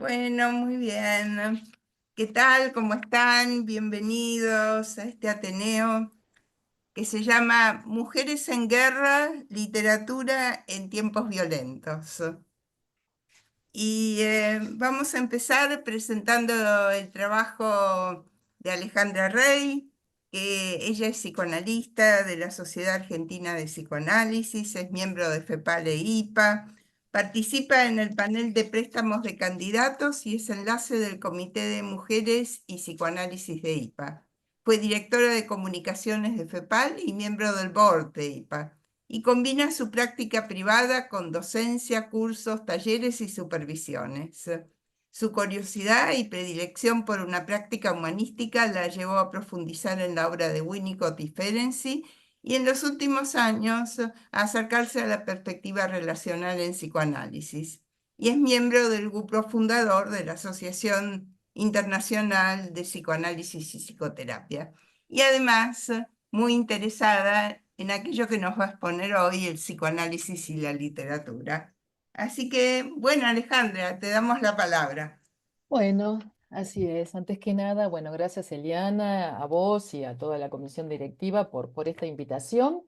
Bueno, muy bien. ¿Qué tal? ¿Cómo están? Bienvenidos a este Ateneo que se llama Mujeres en Guerra, Literatura en Tiempos Violentos. Y vamos a empezar presentando el trabajo de Alejandra Rey, que ella es psicoanalista de la Sociedad Argentina de Psicoanálisis, es miembro de FEPAL e IPA, participa en el panel de préstamos de candidatos y es enlace del Comité de Mujeres y Psicoanálisis de IPA. Fue directora de comunicaciones de FEPAL y miembro del board de IPA y combina su práctica privada con docencia, cursos, talleres y supervisiones. Su curiosidad y predilección por una práctica humanística la llevó a profundizar en la obra de Winnicott y Ferenczi y en los últimos años a acercarse a la perspectiva relacional en psicoanálisis. Y es miembro del grupo fundador de la Asociación Internacional de Psicoanálisis y Psicoterapia. Y además muy interesada en aquello que nos va a exponer hoy, el psicoanálisis y la literatura. Así que, bueno, Alejandra, te damos la palabra. Bueno, así es. Antes que nada, bueno, gracias Eliana, a vos y a toda la comisión directiva por esta invitación.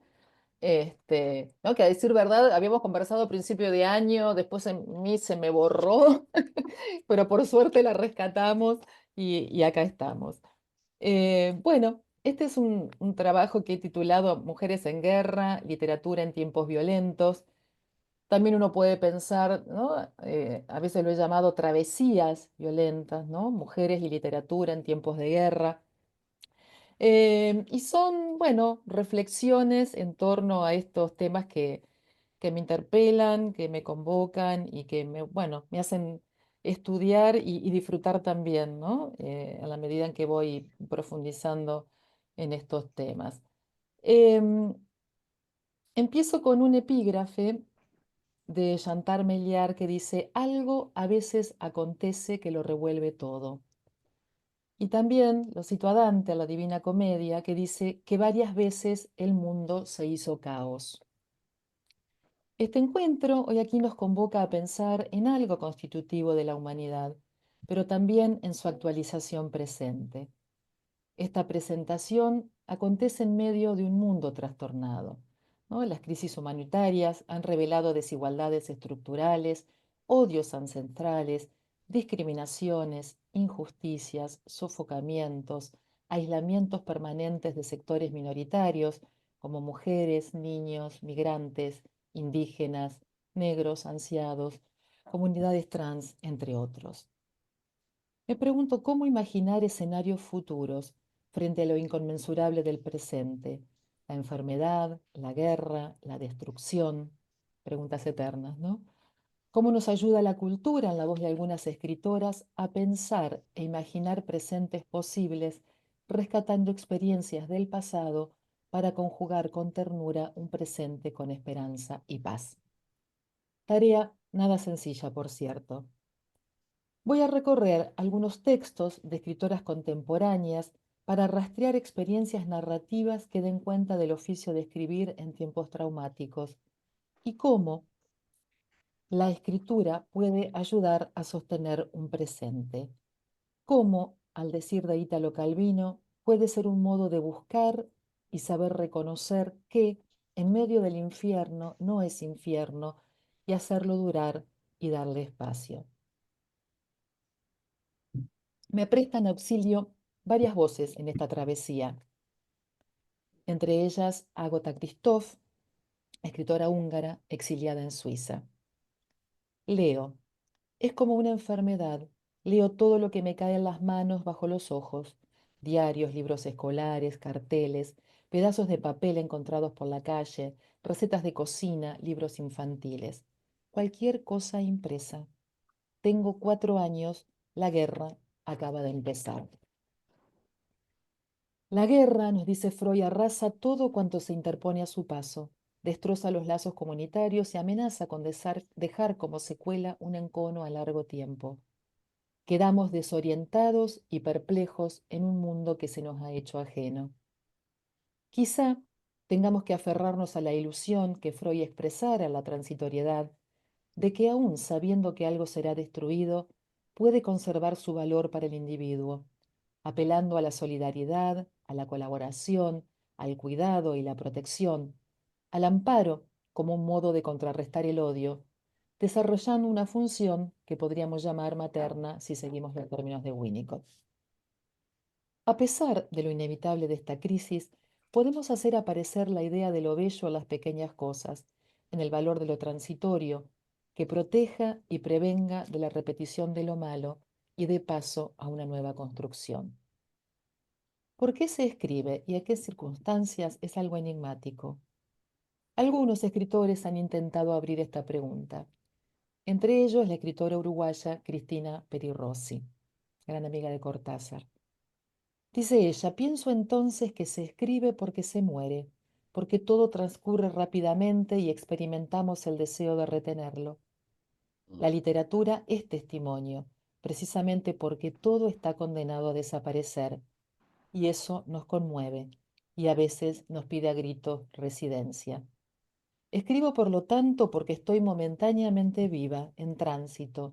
¿No? Que a decir verdad, habíamos conversado a principio de año, después en mí se me borró, pero por suerte la rescatamos y acá estamos. Bueno, este es un trabajo que he titulado Mujeres en Guerra, Literatura en Tiempos Violentos. También uno puede pensar, ¿no? A veces lo he llamado travesías violentas, ¿no? Mujeres y literatura en tiempos de guerra. Y son, bueno, reflexiones en torno a estos temas que me interpelan, que me convocan y que bueno, me hacen estudiar y disfrutar también, ¿no? A la medida en que voy profundizando en estos temas. Em, Empiezo con un epígrafe de Chantal Meliard que dice, algo a veces acontece que lo revuelve todo. Y también lo cito a Dante, a la Divina Comedia, que dice que varias veces el mundo se hizo caos. Este encuentro hoy aquí nos convoca a pensar en algo constitutivo de la humanidad, pero también en su actualización presente. Esta presentación acontece en medio de un mundo trastornado, ¿no? Las crisis humanitarias han revelado desigualdades estructurales, odios ancestrales, discriminaciones, injusticias, sofocamientos, aislamientos permanentes de sectores minoritarios como mujeres, niños, migrantes, indígenas, negros, ancianos, comunidades trans, entre otros. Me pregunto cómo imaginar escenarios futuros frente a lo inconmensurable del presente, la enfermedad, la guerra, la destrucción, preguntas eternas, ¿no? ¿Cómo nos ayuda la cultura, en la voz de algunas escritoras, a pensar e imaginar presentes posibles, rescatando experiencias del pasado para conjugar con ternura un presente con esperanza y paz? Tarea nada sencilla, por cierto. Voy a recorrer algunos textos de escritoras contemporáneas para rastrear experiencias narrativas que den cuenta del oficio de escribir en tiempos traumáticos y cómo la escritura puede ayudar a sostener un presente. Cómo, al decir de Italo Calvino, puede ser un modo de buscar y saber reconocer que en medio del infierno no es infierno y hacerlo durar y darle espacio. Me prestan auxilio varias voces en esta travesía, entre ellas Agota Christoph, escritora húngara exiliada en Suiza. Leo. Es como una enfermedad. Leo todo lo que me cae en las manos bajo los ojos. Diarios, libros escolares, carteles, pedazos de papel encontrados por la calle, recetas de cocina, libros infantiles. Cualquier cosa impresa. Tengo 4 años. La guerra acaba de empezar. La guerra, nos dice Freud, arrasa todo cuanto se interpone a su paso, destroza los lazos comunitarios y amenaza con dejar como secuela un encono a largo tiempo. Quedamos desorientados y perplejos en un mundo que se nos ha hecho ajeno. Quizá tengamos que aferrarnos a la ilusión que Freud expresara en la transitoriedad, de que aún sabiendo que algo será destruido, puede conservar su valor para el individuo, apelando a la solidaridad, a la colaboración, al cuidado y la protección, al amparo como un modo de contrarrestar el odio, desarrollando una función que podríamos llamar materna si seguimos los términos de Winnicott. A pesar de lo inevitable de esta crisis, podemos hacer aparecer la idea de lo bello en las pequeñas cosas, en el valor de lo transitorio, que proteja y prevenga de la repetición de lo malo y dé paso a una nueva construcción. ¿Por qué se escribe y a qué circunstancias es algo enigmático? Algunos escritores han intentado abrir esta pregunta, entre ellos la escritora uruguaya Cristina Peri Rossi, gran amiga de Cortázar. Dice ella, pienso entonces que se escribe porque se muere, porque todo transcurre rápidamente y experimentamos el deseo de retenerlo. La literatura es testimonio, precisamente porque todo está condenado a desaparecer, y eso nos conmueve, y a veces nos pide a gritos residencia. Escribo, por lo tanto, porque estoy momentáneamente viva, en tránsito,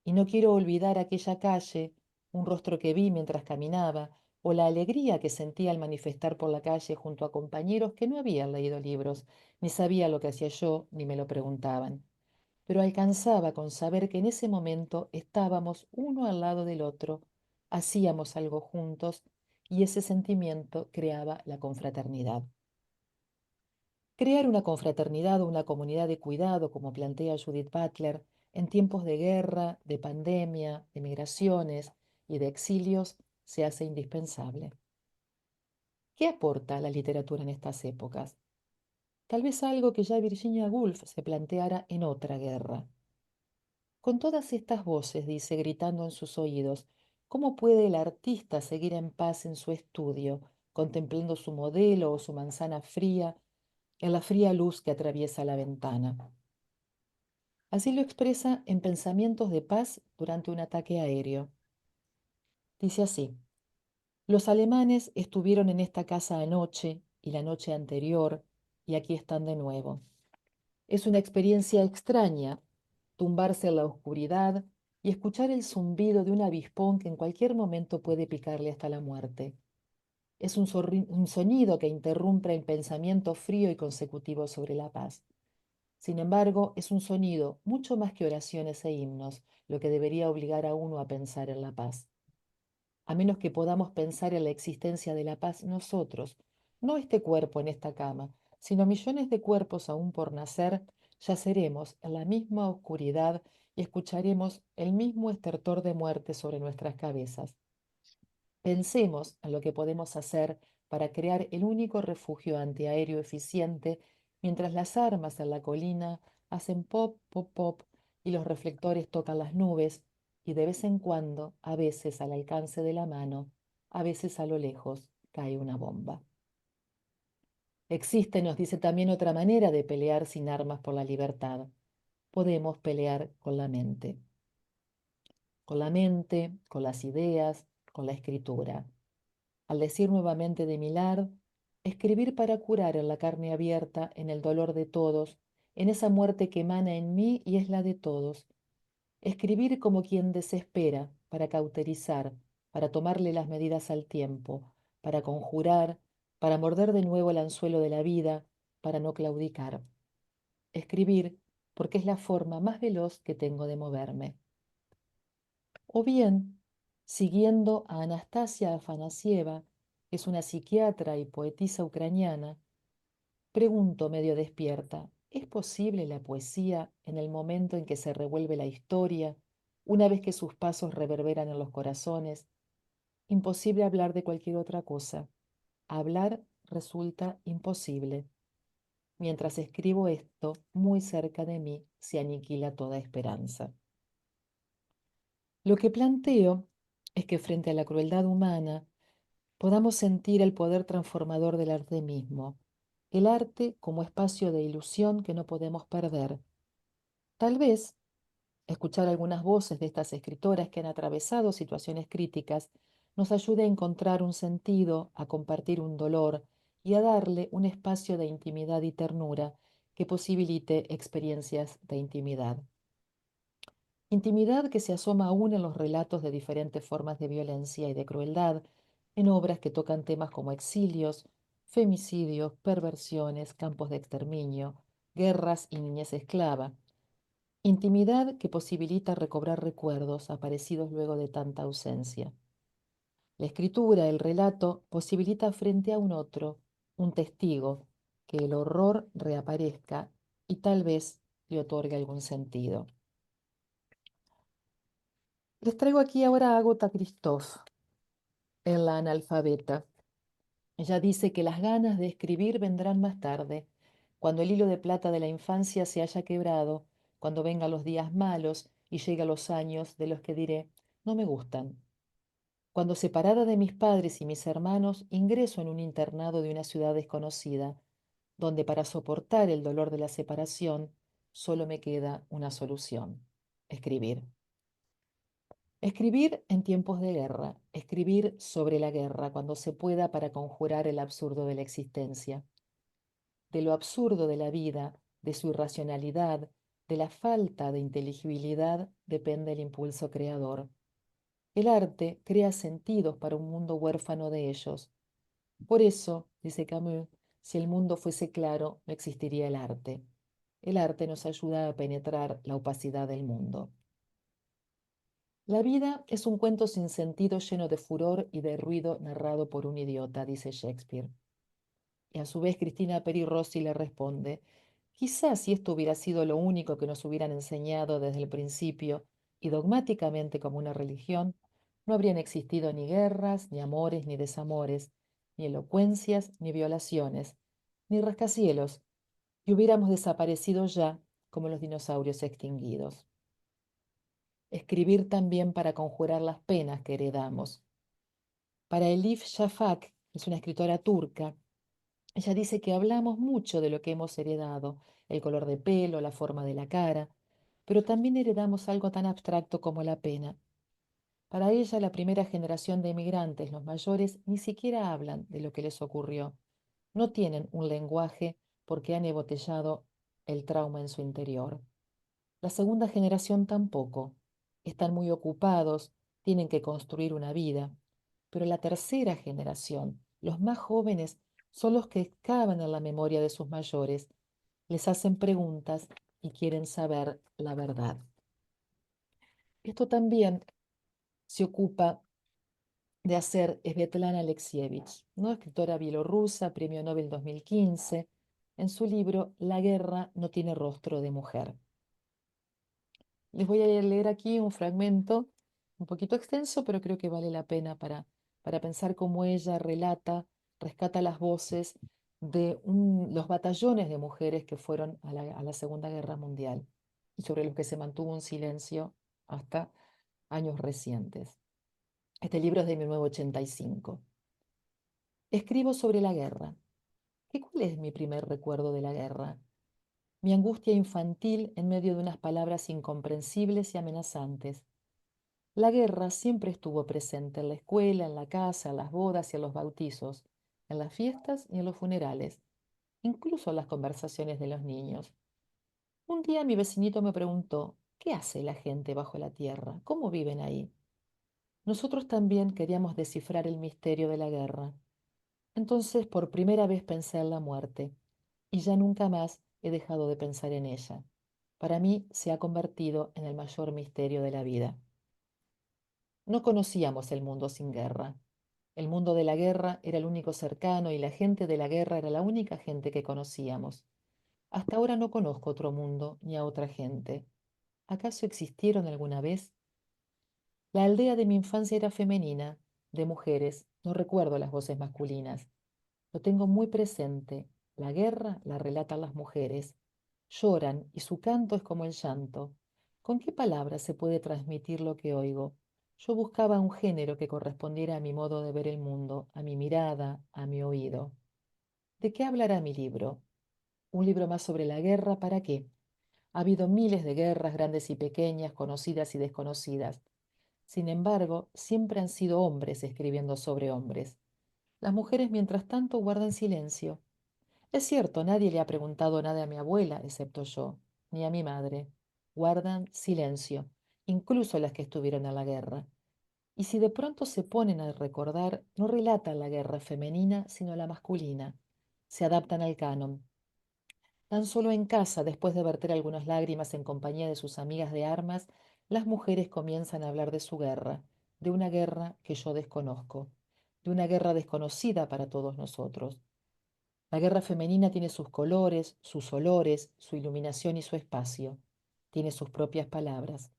y no quiero olvidar aquella calle, un rostro que vi mientras caminaba, o la alegría que sentí al manifestar por la calle junto a compañeros que no habían leído libros, ni sabía lo que hacía yo, ni me lo preguntaban. Pero alcanzaba con saber que en ese momento estábamos uno al lado del otro, hacíamos algo juntos, y ese sentimiento creaba la confraternidad. Crear una confraternidad o una comunidad de cuidado, como plantea Judith Butler, en tiempos de guerra, de pandemia, de migraciones y de exilios, se hace indispensable. ¿Qué aporta la literatura en estas épocas? Tal vez algo que ya Virginia Woolf se planteara en otra guerra. Con todas estas voces, dice, gritando en sus oídos, ¿cómo puede el artista seguir en paz en su estudio, contemplando su modelo o su manzana fría en la fría luz que atraviesa la ventana? Así lo expresa en Pensamientos de paz durante un ataque aéreo. Dice así, los alemanes estuvieron en esta casa anoche y la noche anterior y aquí están de nuevo. Es una experiencia extraña tumbarse en la oscuridad y escuchar el zumbido de un avispón que en cualquier momento puede picarle hasta la muerte. Es un sonido que interrumpe el pensamiento frío y consecutivo sobre la paz. Sin embargo, es un sonido mucho más que oraciones e himnos, lo que debería obligar a uno a pensar en la paz. A menos que podamos pensar en la existencia de la paz nosotros, no este cuerpo en esta cama, sino millones de cuerpos aún por nacer, yaceremos en la misma oscuridad y escucharemos el mismo estertor de muerte sobre nuestras cabezas. Pensemos en lo que podemos hacer para crear el único refugio antiaéreo eficiente mientras las armas en la colina hacen pop, pop, pop y los reflectores tocan las nubes y de vez en cuando, a veces al alcance de la mano, a veces a lo lejos, cae una bomba. Existe, nos dice también, otra manera de pelear sin armas por la libertad. Podemos pelear con la mente, con las ideas, con la escritura. Al decir nuevamente de Milard, escribir para curar en la carne abierta, en el dolor de todos, en esa muerte que emana en mí y es la de todos. Escribir como quien desespera, para cauterizar, para tomarle las medidas al tiempo, para conjurar, para morder de nuevo el anzuelo de la vida, para no claudicar. Escribir porque es la forma más veloz que tengo de moverme. O bien, siguiendo a Anastasia Afanasieva, que es una psiquiatra y poetisa ucraniana, pregunto medio despierta, ¿es posible la poesía en el momento en que se revuelve la historia, una vez que sus pasos reverberan en los corazones? Imposible hablar de cualquier otra cosa. Hablar resulta imposible. Mientras escribo esto, muy cerca de mí se aniquila toda esperanza. Lo que planteo es que frente a la crueldad humana podamos sentir el poder transformador del arte mismo, el arte como espacio de ilusión que no podemos perder. Tal vez escuchar algunas voces de estas escritoras que han atravesado situaciones críticas nos ayude a encontrar un sentido, a compartir un dolor y a darle un espacio de intimidad y ternura que posibilite experiencias de intimidad. Intimidad que se asoma aún en los relatos de diferentes formas de violencia y de crueldad, en obras que tocan temas como exilios, femicidios, perversiones, campos de exterminio, guerras y niñez esclava. Intimidad que posibilita recobrar recuerdos aparecidos luego de tanta ausencia. La escritura, el relato, posibilita frente a un otro, un testigo, que el horror reaparezca y tal vez le otorgue algún sentido. Les traigo aquí ahora a Agatha Christoph en La analfabeta. Ella dice que las ganas de escribir vendrán más tarde, cuando el hilo de plata de la infancia se haya quebrado, cuando vengan los días malos y lleguen los años de los que diré, no me gustan. Cuando separada de mis padres y mis hermanos, ingreso en un internado de una ciudad desconocida, donde para soportar el dolor de la separación solo me queda una solución, escribir. Escribir en tiempos de guerra, escribir sobre la guerra cuando se pueda para conjurar el absurdo de la existencia, de lo absurdo de la vida, de su irracionalidad, de la falta de inteligibilidad depende el impulso creador. El arte crea sentidos para un mundo huérfano de ellos. Por eso, dice Camus, si el mundo fuese claro, no existiría el arte. El arte nos ayuda a penetrar la opacidad del mundo. La vida es un cuento sin sentido lleno de furor y de ruido narrado por un idiota, dice Shakespeare. Y a su vez Cristina Peri Rossi le responde, quizás si esto hubiera sido lo único que nos hubieran enseñado desde el principio y dogmáticamente como una religión, no habrían existido ni guerras, ni amores, ni desamores, ni elocuencias, ni violaciones, ni rascacielos, y hubiéramos desaparecido ya como los dinosaurios extinguidos. Escribir también para conjurar las penas que heredamos. Para Elif Shafak, es una escritora turca, ella dice que hablamos mucho de lo que hemos heredado, el color de pelo, la forma de la cara, pero también heredamos algo tan abstracto como la pena. Para ella, la primera generación de emigrantes, los mayores, ni siquiera hablan de lo que les ocurrió. No tienen un lenguaje porque han embotellado el trauma en su interior. La segunda generación tampoco. Están muy ocupados, tienen que construir una vida. Pero la tercera generación, los más jóvenes, son los que excavan en la memoria de sus mayores, les hacen preguntas y quieren saber la verdad. Esto también se ocupa de hacer Svetlana Alexievich, ¿no? Escritora bielorrusa, premio Nobel 2015, en su libro La guerra no tiene rostro de mujer. Les voy a leer aquí un fragmento un poquito extenso, pero creo que vale la pena para pensar cómo ella relata, rescata las voces de los batallones de mujeres que fueron a la Segunda Guerra Mundial y sobre los que se mantuvo un silencio hasta años recientes. Este libro es de 1985. Escribo sobre la guerra. ¿Cuál es mi primer recuerdo de la guerra? Mi angustia infantil en medio de unas palabras incomprensibles y amenazantes. La guerra siempre estuvo presente en la escuela, en la casa, en las bodas y en los bautizos, en las fiestas y en los funerales, incluso en las conversaciones de los niños. Un día mi vecinito me preguntó, ¿qué hace la gente bajo la tierra? ¿Cómo viven ahí? Nosotros también queríamos descifrar el misterio de la guerra. Entonces por primera vez pensé en la muerte, y ya nunca más he dejado de pensar en ella. Para mí se ha convertido en el mayor misterio de la vida. No conocíamos el mundo sin guerra. El mundo de la guerra era el único cercano y la gente de la guerra era la única gente que conocíamos. Hasta ahora no conozco otro mundo ni a otra gente. ¿Acaso existieron alguna vez? La aldea de mi infancia era femenina, de mujeres, no recuerdo las voces masculinas. Lo tengo muy presente. La guerra la relatan las mujeres. Lloran y su canto es como el llanto. ¿Con qué palabras se puede transmitir lo que oigo? Yo buscaba un género que correspondiera a mi modo de ver el mundo, a mi mirada, a mi oído. ¿De qué hablará mi libro? ¿Un libro más sobre la guerra? ¿Para qué? Ha habido miles de guerras, grandes y pequeñas, conocidas y desconocidas. Sin embargo, siempre han sido hombres escribiendo sobre hombres. Las mujeres, mientras tanto, guardan silencio. Es cierto, nadie le ha preguntado nada a mi abuela, excepto yo, ni a mi madre. Guardan silencio. incluso las que estuvieron en la guerra. Y si de pronto se ponen a recordar, no relatan la guerra femenina, sino la masculina. Se adaptan al canon. Tan solo en casa, después de verter algunas lágrimas en compañía de sus amigas de armas, las mujeres comienzan a hablar de su guerra, de una guerra que yo desconozco, de una guerra desconocida para todos nosotros. La guerra femenina tiene sus colores, sus olores, su iluminación y su espacio. Tiene sus propias palabras.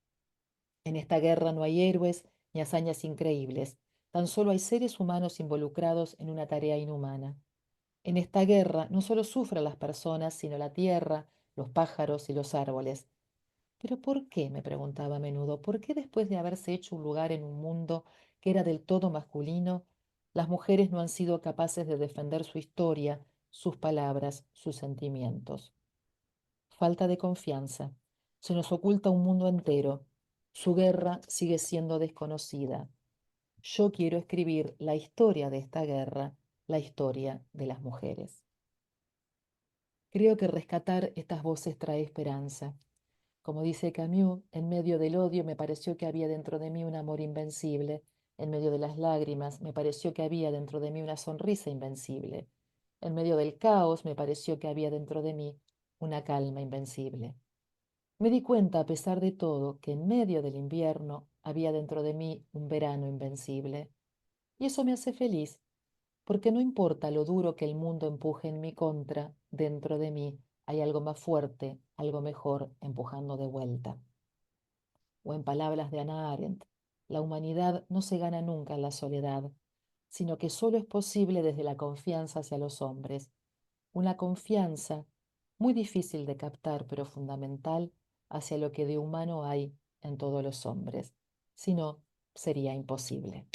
En esta guerra no hay héroes ni hazañas increíbles, tan solo hay seres humanos involucrados en una tarea inhumana. En esta guerra no solo sufren las personas, sino la tierra, los pájaros y los árboles. Pero ¿por qué? Me preguntaba a menudo. ¿Por qué después de haberse hecho un lugar en un mundo que era del todo masculino, las mujeres no han sido capaces de defender su historia, sus palabras, sus sentimientos? Falta de confianza. Se nos oculta un mundo entero. Su guerra sigue siendo desconocida. Yo quiero escribir la historia de esta guerra, la historia de las mujeres. Creo que rescatar estas voces trae esperanza. Como dice Camus, en medio del odio me pareció que había dentro de mí un amor invencible. En medio de las lágrimas me pareció que había dentro de mí una sonrisa invencible. En medio del caos me pareció que había dentro de mí una calma invencible. Me di cuenta, a pesar de todo, que en medio del invierno había dentro de mí un verano invencible. Y eso me hace feliz, porque no importa lo duro que el mundo empuje en mi contra, dentro de mí hay algo más fuerte, algo mejor empujando de vuelta. O en palabras de Hannah Arendt, la humanidad no se gana nunca en la soledad, sino que solo es posible desde la confianza hacia los hombres. Una confianza muy difícil de captar, pero fundamental hacia lo que de humano hay en todos los hombres. Si no, sería imposible.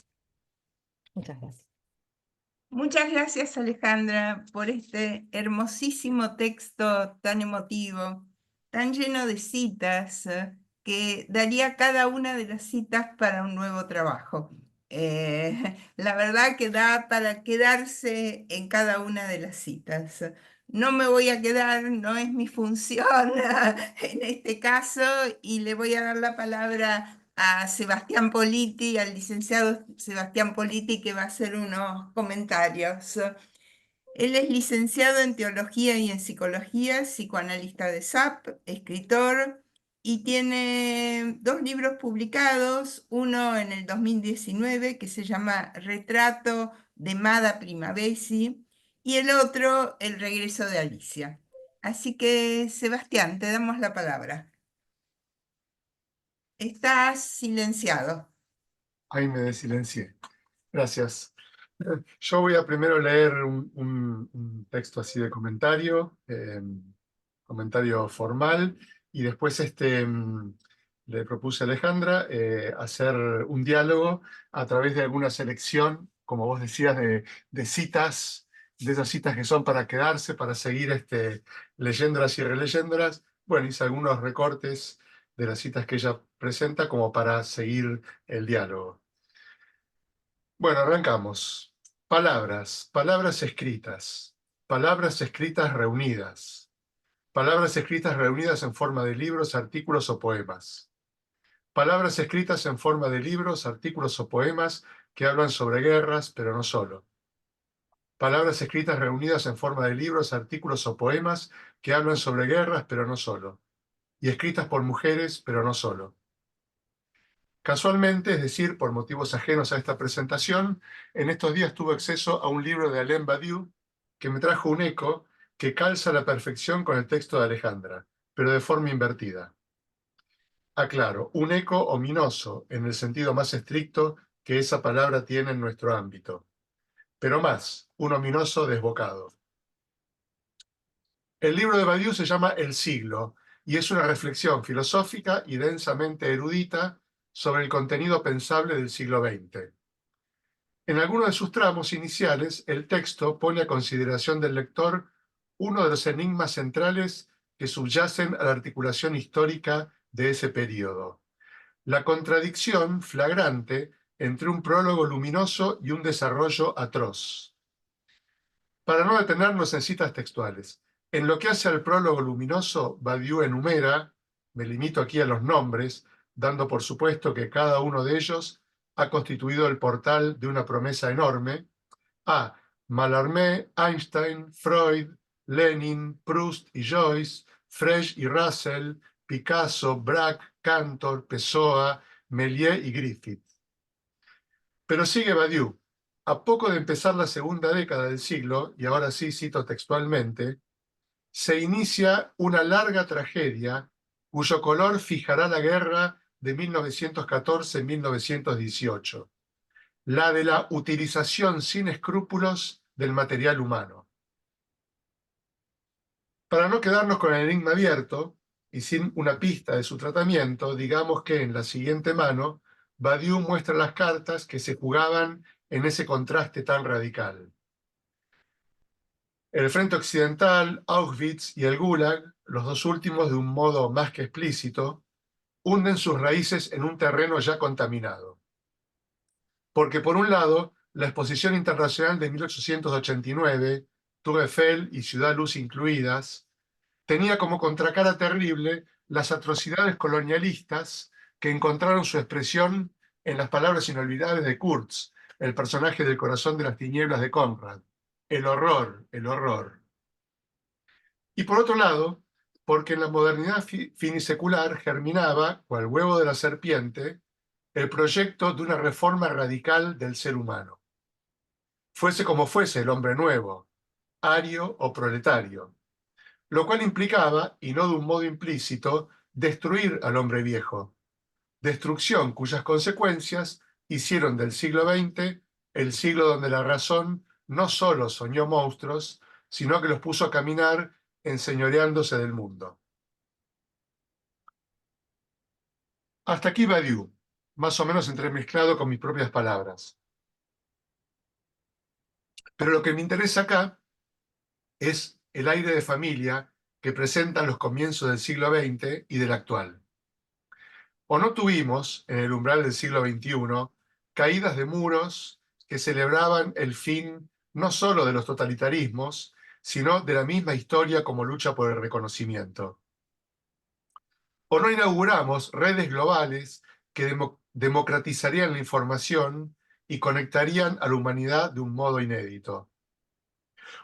Muchas gracias. Muchas gracias, Alejandra, por este hermosísimo texto tan emotivo, tan lleno de citas, que daría cada una de las citas para un nuevo trabajo. La verdad que da para quedarse en cada una de las citas. No me voy a quedar, no es mi función en este caso, y le voy a dar la palabra a Sebastián Politi, al licenciado Sebastián Politi, que va a hacer unos comentarios. Él es licenciado en Teología y en Psicología, psicoanalista de SAP, escritor, y tiene dos libros publicados, uno en el 2019 que se llama Retrato de Mada Primavesi y el otro El regreso de Alicia. Así que, Sebastián, te damos la palabra. Estás silenciado. Ahí me desilencié. Gracias. Yo voy a primero leer un texto así de comentario, comentario formal, y después le propuse a Alejandra hacer un diálogo a través de alguna selección, como vos decías, de citas, de esas citas que son para quedarse, para seguir leyéndolas y releyéndolas. Bueno, hice algunos recortes de las citas que ella presenta como para seguir el diálogo. Bueno, arrancamos. Palabras escritas reunidas. Palabras escritas reunidas en forma de libros, artículos o poemas. Palabras escritas en forma de libros, artículos o poemas que hablan sobre guerras, pero no solo. Palabras escritas reunidas en forma de libros, artículos o poemas que hablan sobre guerras, pero no solo. Y escritas por mujeres, pero no solo. Casualmente, es decir, por motivos ajenos a esta presentación, en estos días tuve acceso a un libro de Alain Badiou que me trajo un eco que calza a la perfección con el texto de Alejandra, pero de forma invertida. Aclaro, un eco ominoso en el sentido más estricto que esa palabra tiene en nuestro ámbito, pero más, un ominoso desbocado. El libro de Badiou se llama El siglo y es una reflexión filosófica y densamente erudita sobre el contenido pensable del siglo XX. En alguno de sus tramos iniciales, el texto pone a consideración del lector uno de los enigmas centrales que subyacen a la articulación histórica de ese período: la contradicción flagrante entre un prólogo luminoso y un desarrollo atroz. Para no detenernos en citas textuales, en lo que hace al prólogo luminoso, Badiou enumera, me limito aquí a los nombres, dando por supuesto que cada uno de ellos ha constituido el portal de una promesa enorme, a Mallarmé, Einstein, Freud, Lenin, Proust y Joyce, Frege y Russell, Picasso, Braque, Cantor, Pessoa, Méliès y Griffith. Pero sigue Badiou. A poco de empezar la segunda década del siglo, y ahora sí cito textualmente, se inicia una larga tragedia cuyo color fijará la guerra de 1914-1918, la de la utilización sin escrúpulos del material humano. Para no quedarnos con el enigma abierto y sin una pista de su tratamiento, digamos que en la siguiente mano, Badiou muestra las cartas que se jugaban en ese contraste tan radical. El frente occidental, Auschwitz y el Gulag, los dos últimos de un modo más que explícito, hunden sus raíces en un terreno ya contaminado. Porque por un lado, la Exposición Internacional de 1889, Tour Eiffel y Ciudad Luz incluidas, tenía como contracara terrible las atrocidades colonialistas que encontraron su expresión en las palabras inolvidables de Kurtz, el personaje del Corazón de las Tinieblas de Conrad. El horror, el horror. Y por otro lado, porque en la modernidad finisecular germinaba, cual huevo de la serpiente, el proyecto de una reforma radical del ser humano. Fuese como fuese el hombre nuevo, ario o proletario, lo cual implicaba, y no de un modo implícito, destruir al hombre viejo, destrucción cuyas consecuencias hicieron del siglo XX el siglo donde la razón no solo soñó monstruos, sino que los puso a caminar enseñoreándose del mundo. Hasta aquí Badiou, más o menos entremezclado con mis propias palabras. Pero lo que me interesa acá es el aire de familia que presentan los comienzos del siglo XX y del actual. ¿O no tuvimos, en el umbral del siglo XXI, caídas de muros que celebraban el fin no solo de los totalitarismos, sino de la misma historia como lucha por el reconocimiento? ¿O no inauguramos redes globales que democratizarían la información y conectarían a la humanidad de un modo inédito?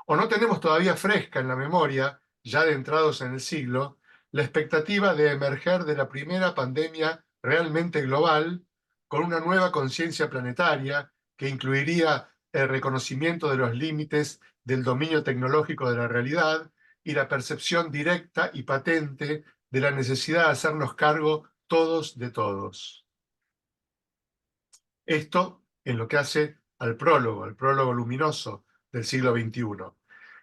¿O no tenemos todavía fresca en la memoria, ya adentrados en el siglo, la expectativa de emerger de la primera pandemia realmente global con una nueva conciencia planetaria que incluiría el reconocimiento de los límites del dominio tecnológico de la realidad y la percepción directa y patente de la necesidad de hacernos cargo todos de todos? Esto en lo que hace al prólogo luminoso del siglo XXI,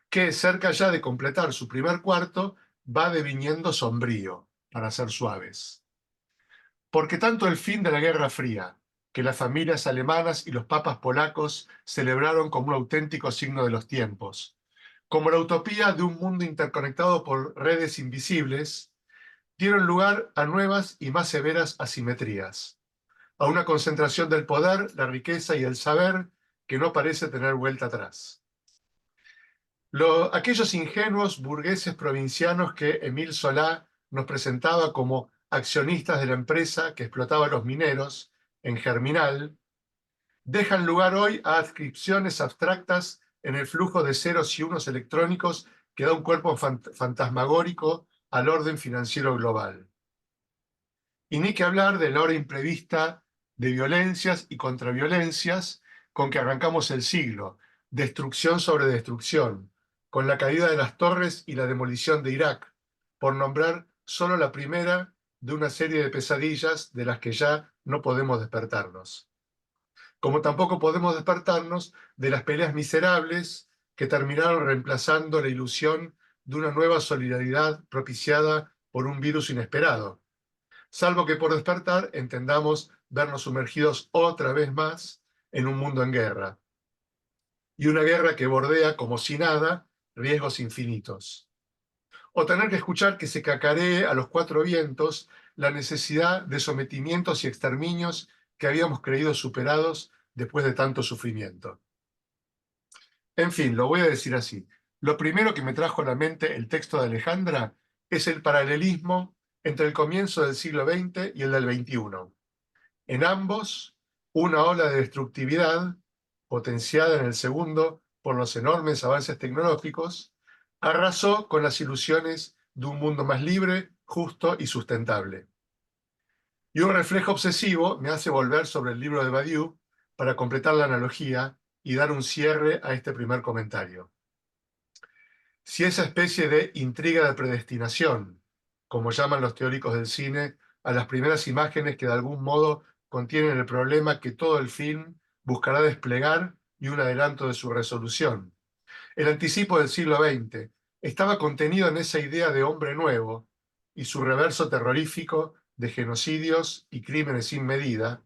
que cerca ya de completar su primer cuarto va deviniendo sombrío, para ser suaves. Porque tanto el fin de la Guerra Fría, que las familias alemanas y los papas polacos celebraron como un auténtico signo de los tiempos, como la utopía de un mundo interconectado por redes invisibles, dieron lugar a nuevas y más severas asimetrías, a una concentración del poder, la riqueza y el saber que no parece tener vuelta atrás. Aquellos ingenuos burgueses provincianos que Émile Zola nos presentaba como accionistas de la empresa que explotaba a los mineros en Germinal, dejan lugar hoy a adscripciones abstractas en el flujo de ceros y unos electrónicos que da un cuerpo fantasmagórico al orden financiero global. Y ni que hablar de la hora imprevista de violencias y contraviolencias con que arrancamos el siglo, destrucción sobre destrucción, con la caída de las torres y la demolición de Irak, por nombrar solo la primera de una serie de pesadillas de las que ya no podemos despertarnos. Como tampoco podemos despertarnos de las peleas miserables que terminaron reemplazando la ilusión de una nueva solidaridad propiciada por un virus inesperado, salvo que por despertar entendamos vernos sumergidos otra vez más en un mundo en guerra. Y una guerra que bordea, como si nada, riesgos infinitos. O tener que escuchar que se cacaree a los cuatro vientos la necesidad de sometimientos y exterminios que habíamos creído superados después de tanto sufrimiento. En fin, lo voy a decir así. Lo primero que me trajo a la mente el texto de Alejandra es el paralelismo entre el comienzo del siglo XX y el del XXI. En ambos, una ola de destructividad, potenciada en el segundo por los enormes avances tecnológicos, arrasó con las ilusiones de un mundo más libre, justo y sustentable. Y un reflejo obsesivo me hace volver sobre el libro de Badiou para completar la analogía y dar un cierre a este primer comentario. Si esa especie de intriga de predestinación, como llaman los teóricos del cine, a las primeras imágenes que de algún modo contienen el problema que todo el film buscará desplegar y un adelanto de su resolución. El anticipo del siglo XX estaba contenido en esa idea de hombre nuevo y su reverso terrorífico de genocidios y crímenes sin medida.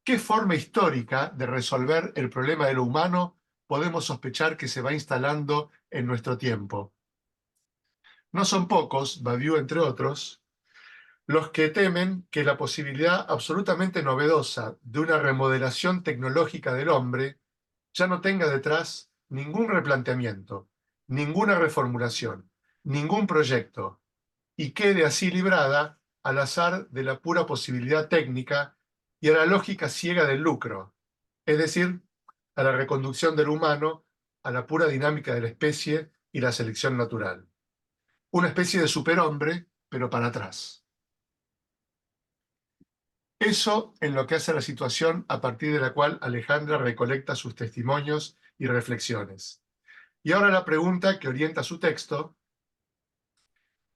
¿Qué forma histórica de resolver el problema de lo humano podemos sospechar que se va instalando en nuestro tiempo? No son pocos, Badiou entre otros, los que temen que la posibilidad absolutamente novedosa de una remodelación tecnológica del hombre ya no tenga detrás ningún replanteamiento, ninguna reformulación, ningún proyecto, y quede así librada al azar de la pura posibilidad técnica y a la lógica ciega del lucro, es decir, a la reconducción del humano a la pura dinámica de la especie y la selección natural. Una especie de superhombre, pero para atrás. Eso en lo que hace a la situación a partir de la cual Alejandra recolecta sus testimonios y reflexiones. Y ahora la pregunta que orienta su texto: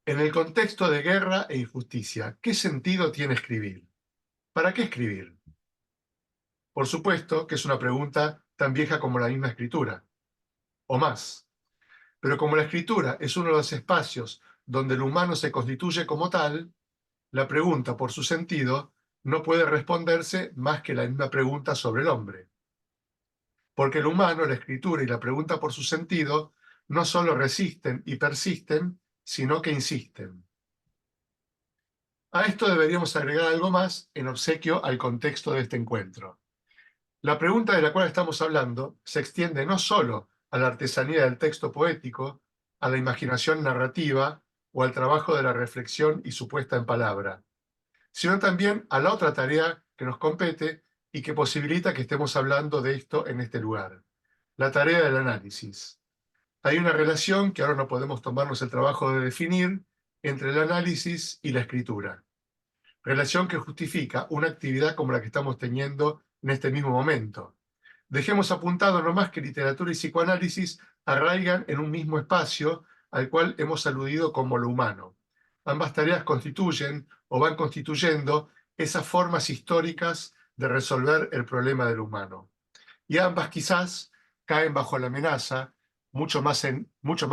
en el contexto de guerra e injusticia, ¿qué sentido tiene escribir? ¿Para qué escribir? Por supuesto que es una pregunta tan vieja como la misma escritura, o más. Pero como la escritura es uno de los espacios donde el humano se constituye como tal, la pregunta, por su sentido, no puede responderse más que la misma pregunta sobre el hombre. Porque el humano, la escritura y la pregunta por su sentido no solo resisten y persisten, sino que insisten. A esto deberíamos agregar algo más en obsequio al contexto de este encuentro. La pregunta de la cual estamos hablando se extiende no solo a la artesanía del texto poético, a la imaginación narrativa o al trabajo de la reflexión y su puesta en palabra, sino también a la otra tarea que nos compete y que posibilita que estemos hablando de esto en este lugar, la tarea del análisis. Hay una relación que ahora no podemos tomarnos el trabajo de definir entre el análisis y la escritura. Relación que justifica una actividad como la que estamos teniendo en este mismo momento. Dejemos apuntado nomás que literatura y psicoanálisis arraigan en un mismo espacio al cual hemos aludido como lo humano. Ambas tareas constituyen o van constituyendo esas formas históricas de resolver el problema del humano. Y ambas quizás caen bajo la amenaza mucho más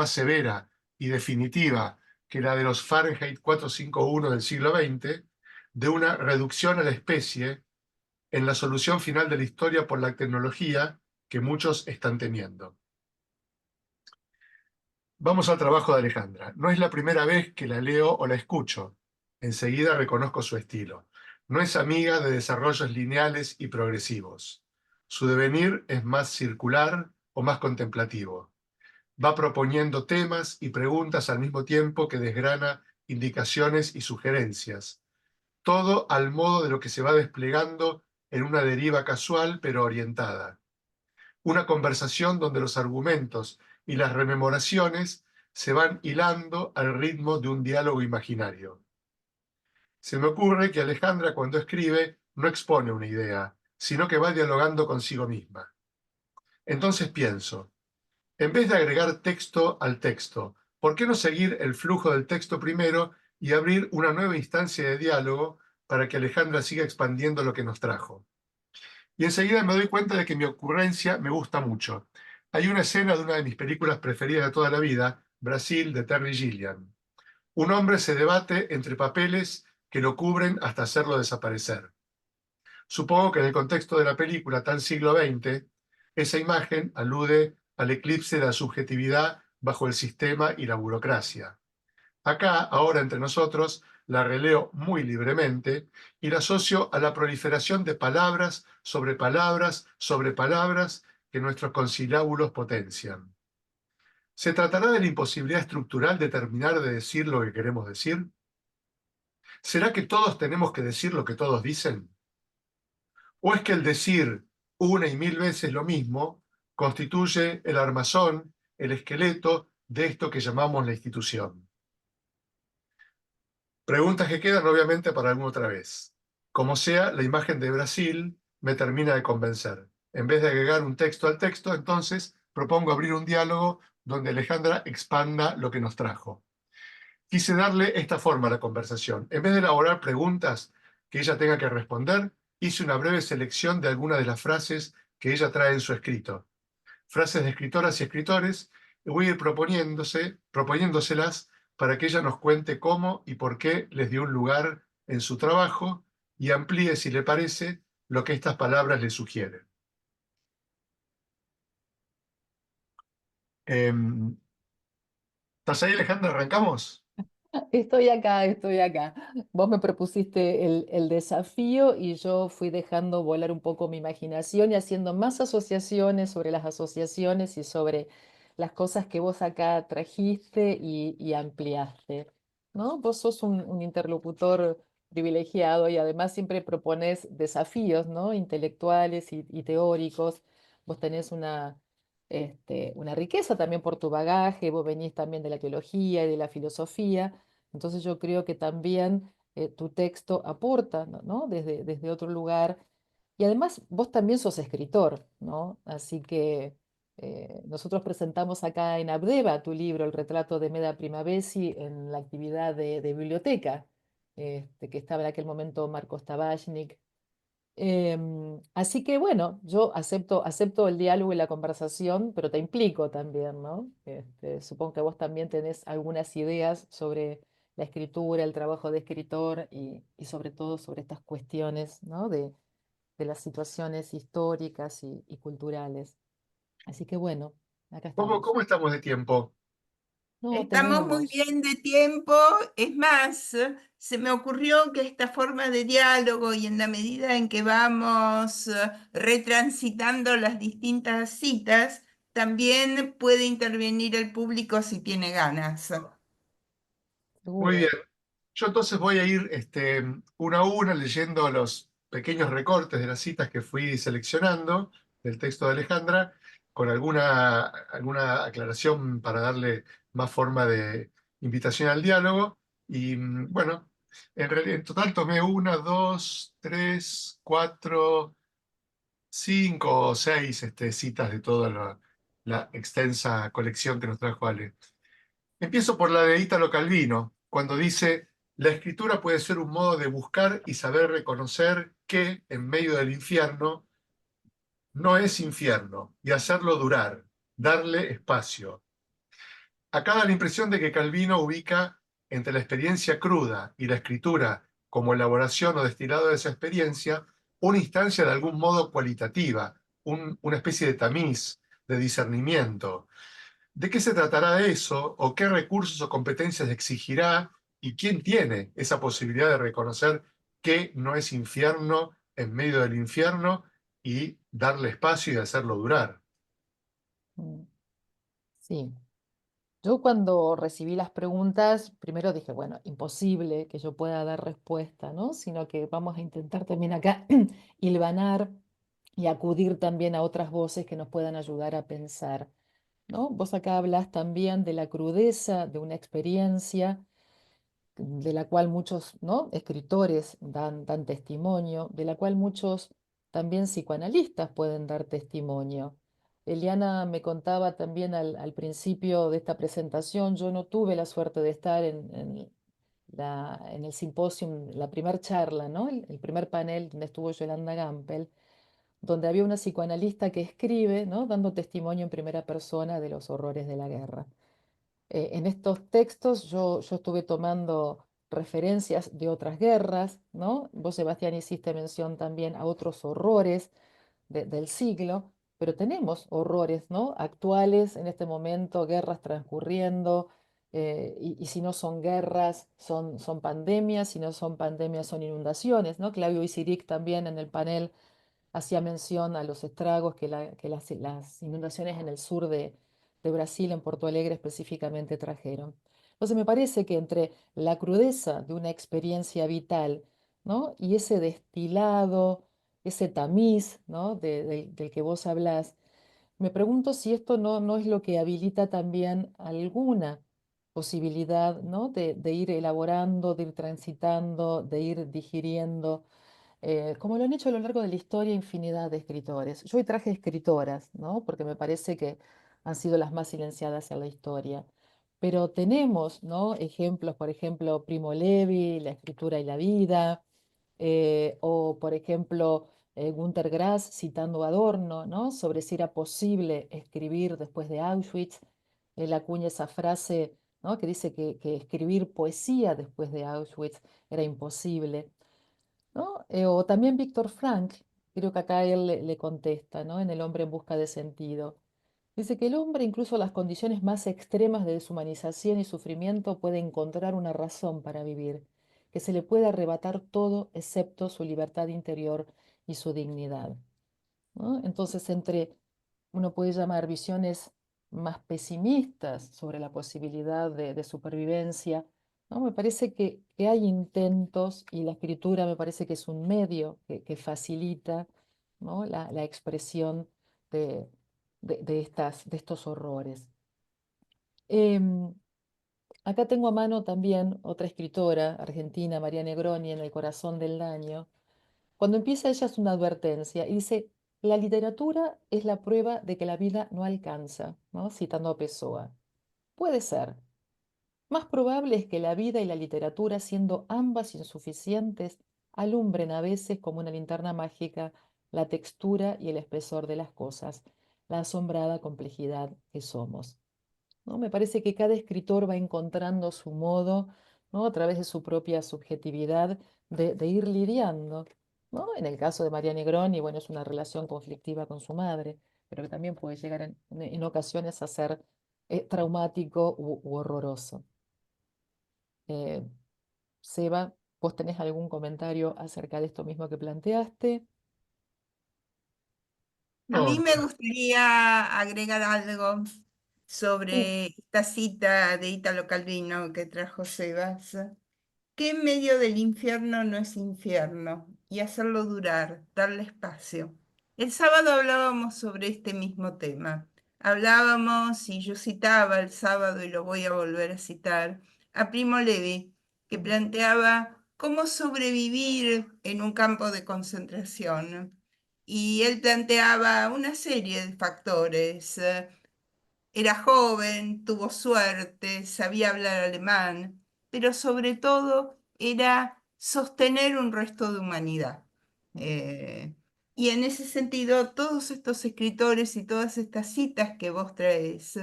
severa y definitiva que la de los Fahrenheit 451 del siglo XX, de una reducción a la especie en la solución final de la historia por la tecnología que muchos están temiendo. Vamos al trabajo de Alejandra. No es la primera vez que la leo o la escucho. Enseguida reconozco su estilo. No es amiga de desarrollos lineales y progresivos. Su devenir es más circular o más contemplativo. Va proponiendo temas y preguntas al mismo tiempo que desgrana indicaciones y sugerencias. Todo al modo de lo que se va desplegando en una deriva casual pero orientada. Una conversación donde los argumentos y las rememoraciones se van hilando al ritmo de un diálogo imaginario. Se me ocurre que Alejandra, cuando escribe, no expone una idea, sino que va dialogando consigo misma. Entonces pienso, en vez de agregar texto al texto, ¿por qué no seguir el flujo del texto primero y abrir una nueva instancia de diálogo para que Alejandra siga expandiendo lo que nos trajo? Y enseguida me doy cuenta de que mi ocurrencia me gusta mucho. Hay una escena de una de mis películas preferidas de toda la vida, Brasil, de Terry Gilliam. Un hombre se debate entre papeles que lo cubren hasta hacerlo desaparecer. Supongo que en el contexto de la película, tal siglo XX, esa imagen alude al eclipse de la subjetividad bajo el sistema y la burocracia. Acá, ahora entre nosotros, la releo muy libremente y la asocio a la proliferación de palabras sobre palabras que nuestros conciliábulos potencian. ¿Se tratará de la imposibilidad estructural de terminar de decir lo que queremos decir? ¿Será que todos tenemos que decir lo que todos dicen? ¿O es que el decir una y mil veces lo mismo constituye el armazón, el esqueleto de esto que llamamos la institución? Preguntas que quedan obviamente para alguna otra vez. Como sea, la imagen de Brasil me termina de convencer. En vez de agregar un texto al texto, entonces propongo abrir un diálogo donde Alejandra expanda lo que nos trajo. Quise darle esta forma a la conversación. En vez de elaborar preguntas que ella tenga que responder, hice una breve selección de algunas de las frases que ella trae en su escrito. Frases de escritoras y escritores, y voy a ir proponiéndoselas para que ella nos cuente cómo y por qué les dio un lugar en su trabajo y amplíe, si le parece, lo que estas palabras le sugieren. ¿Estás ahí, Alejandra? ¿Arrancamos? Estoy acá, estoy acá. Vos me propusiste el desafío y yo fui dejando volar un poco mi imaginación y haciendo más asociaciones sobre las asociaciones y sobre las cosas que vos acá trajiste y ampliaste, ¿no? Vos sos un interlocutor privilegiado y además siempre propones desafíos, ¿no? Intelectuales y teóricos. Vos tenés una riqueza también por tu bagaje, vos venís también de la teología y de la filosofía. Entonces yo creo que también tu texto aporta, ¿no? Desde otro lugar. Y además vos también sos escritor, ¿no? Así que nosotros presentamos acá en Abdeva tu libro, El retrato de Meda Primavesi, en la actividad de biblioteca, que estaba en aquel momento Marcos Tabachnik. Así que bueno, yo acepto el diálogo y la conversación, pero te implico también, ¿no? Supongo que vos también tenés algunas ideas sobre la escritura, el trabajo de escritor y sobre todo sobre estas cuestiones, ¿no? De las situaciones históricas y culturales. Así que bueno, acá estamos. ¿Cómo estamos de tiempo? No, Estamos muy tenemos. bien de tiempo. Es más, se me ocurrió que esta forma de diálogo y en la medida en que vamos retransitando las distintas citas, también puede intervenir el público si tiene ganas. Muy bien. Seguro. Yo entonces voy a ir una a una leyendo los pequeños recortes de las citas que fui seleccionando del texto de Alejandra, con alguna aclaración para darle más forma de invitación al diálogo. Y bueno, en realidad en total tomé una, dos, tres, cuatro, cinco o seis citas de toda la extensa colección que nos trajo Ale. Empiezo por la de Italo Calvino, cuando dice, la escritura puede ser un modo de buscar y saber reconocer que, en medio del infierno, no es infierno, y hacerlo durar, darle espacio. Acá da la impresión de que Calvino ubica entre la experiencia cruda y la escritura como elaboración o destilado de esa experiencia, una instancia de algún modo cualitativa, una especie de tamiz, de discernimiento. ¿De qué se tratará eso? ¿O qué recursos o competencias exigirá? ¿Y quién tiene esa posibilidad de reconocer que no es infierno en medio del infierno y darle espacio y hacerlo durar? Mm, sí. Yo cuando recibí las preguntas, primero dije, bueno, imposible que yo pueda dar respuesta, ¿no? Sino que vamos a intentar también acá hilvanar y acudir también a otras voces que nos puedan ayudar a pensar, ¿no? Vos acá hablas también de la crudeza de una experiencia de la cual muchos, ¿no? escritores dan testimonio, de la cual muchos también psicoanalistas pueden dar testimonio. Eliana me contaba también al principio de esta presentación, yo no tuve la suerte de estar en el simposio, la primera charla, ¿no? El primer panel donde estuvo Yolanda Gampel, donde había una psicoanalista que escribe, ¿no? dando testimonio en primera persona de los horrores de la guerra. En estos textos yo estuve tomando referencias de otras guerras, ¿no? Vos, Sebastián, hiciste mención también a otros horrores del siglo, pero tenemos horrores, ¿no? actuales en este momento, guerras transcurriendo, y si no son guerras, son pandemias, si no son pandemias, son inundaciones, ¿no? Claudio Isiric también en el panel hacía mención a los estragos que las inundaciones en el sur de Brasil, en Porto Alegre específicamente, trajeron. Entonces me parece que entre la crudeza de una experiencia vital, ¿no? Y ese destilado, ese tamiz, ¿no? Del que vos hablás, me pregunto si esto no es lo que habilita también alguna posibilidad, ¿no? De ir elaborando, de ir transitando, de ir digiriendo, como lo han hecho a lo largo de la historia infinidad de escritores. Yo hoy traje escritoras, ¿no? Porque me parece que han sido las más silenciadas en la historia. Pero tenemos, ¿no? Ejemplos, por ejemplo, Primo Levi, La escritura y la vida, o por ejemplo, Günter Grass citando a Adorno, ¿no? Sobre si era posible escribir después de Auschwitz. Él acuña esa frase, ¿no? Que dice que escribir poesía después de Auschwitz era imposible, ¿no? O también Víctor Frank, creo que acá él le contesta, ¿no? En El hombre en busca de sentido. Dice que el hombre, incluso en las condiciones más extremas de deshumanización y sufrimiento, puede encontrar una razón para vivir, que se le puede arrebatar todo excepto su libertad interior y su dignidad, ¿no? Entonces, entre uno puede llamar visiones más pesimistas sobre la posibilidad de supervivencia, ¿no? Me parece que hay intentos y la escritura me parece que es un medio que facilita, ¿no? La expresión de, de estos horrores. Em, Acá tengo a mano también otra escritora argentina, María Negroni, en El corazón del daño. Cuando empieza ella es una advertencia y dice, la literatura es la prueba de que la vida no alcanza, ¿no? Citando a Pessoa. Puede ser. Más probable es que la vida y la literatura, siendo ambas insuficientes, alumbren a veces como una linterna mágica la textura y el espesor de las cosas, la asombrada complejidad que somos, ¿no? Me parece que cada escritor va encontrando su modo, ¿no? A través de su propia subjetividad de ir lidiando, ¿no? En el caso de María Negroni, bueno, es una relación conflictiva con su madre, pero que también puede llegar en ocasiones a ser traumático u horroroso. Eh, Seba, ¿vos tenés algún comentario acerca de esto mismo que planteaste? A No, mí me gustaría agregar algo Sí. sobre esta cita de Italo Calvino que trajo Sebas. Que en medio del infierno no es infierno y hacerlo durar, darle espacio. El sábado hablábamos sobre este mismo tema. Hablábamos, y yo citaba el sábado y lo voy a volver a citar, a Primo Levi, que Mm. planteaba cómo sobrevivir en un campo de concentración. Y él planteaba una serie de factores. Era joven, tuvo suerte, sabía hablar alemán, pero sobre todo era sostener un resto de humanidad. Eh, y en ese sentido, todos estos escritores y todas estas citas que vos traes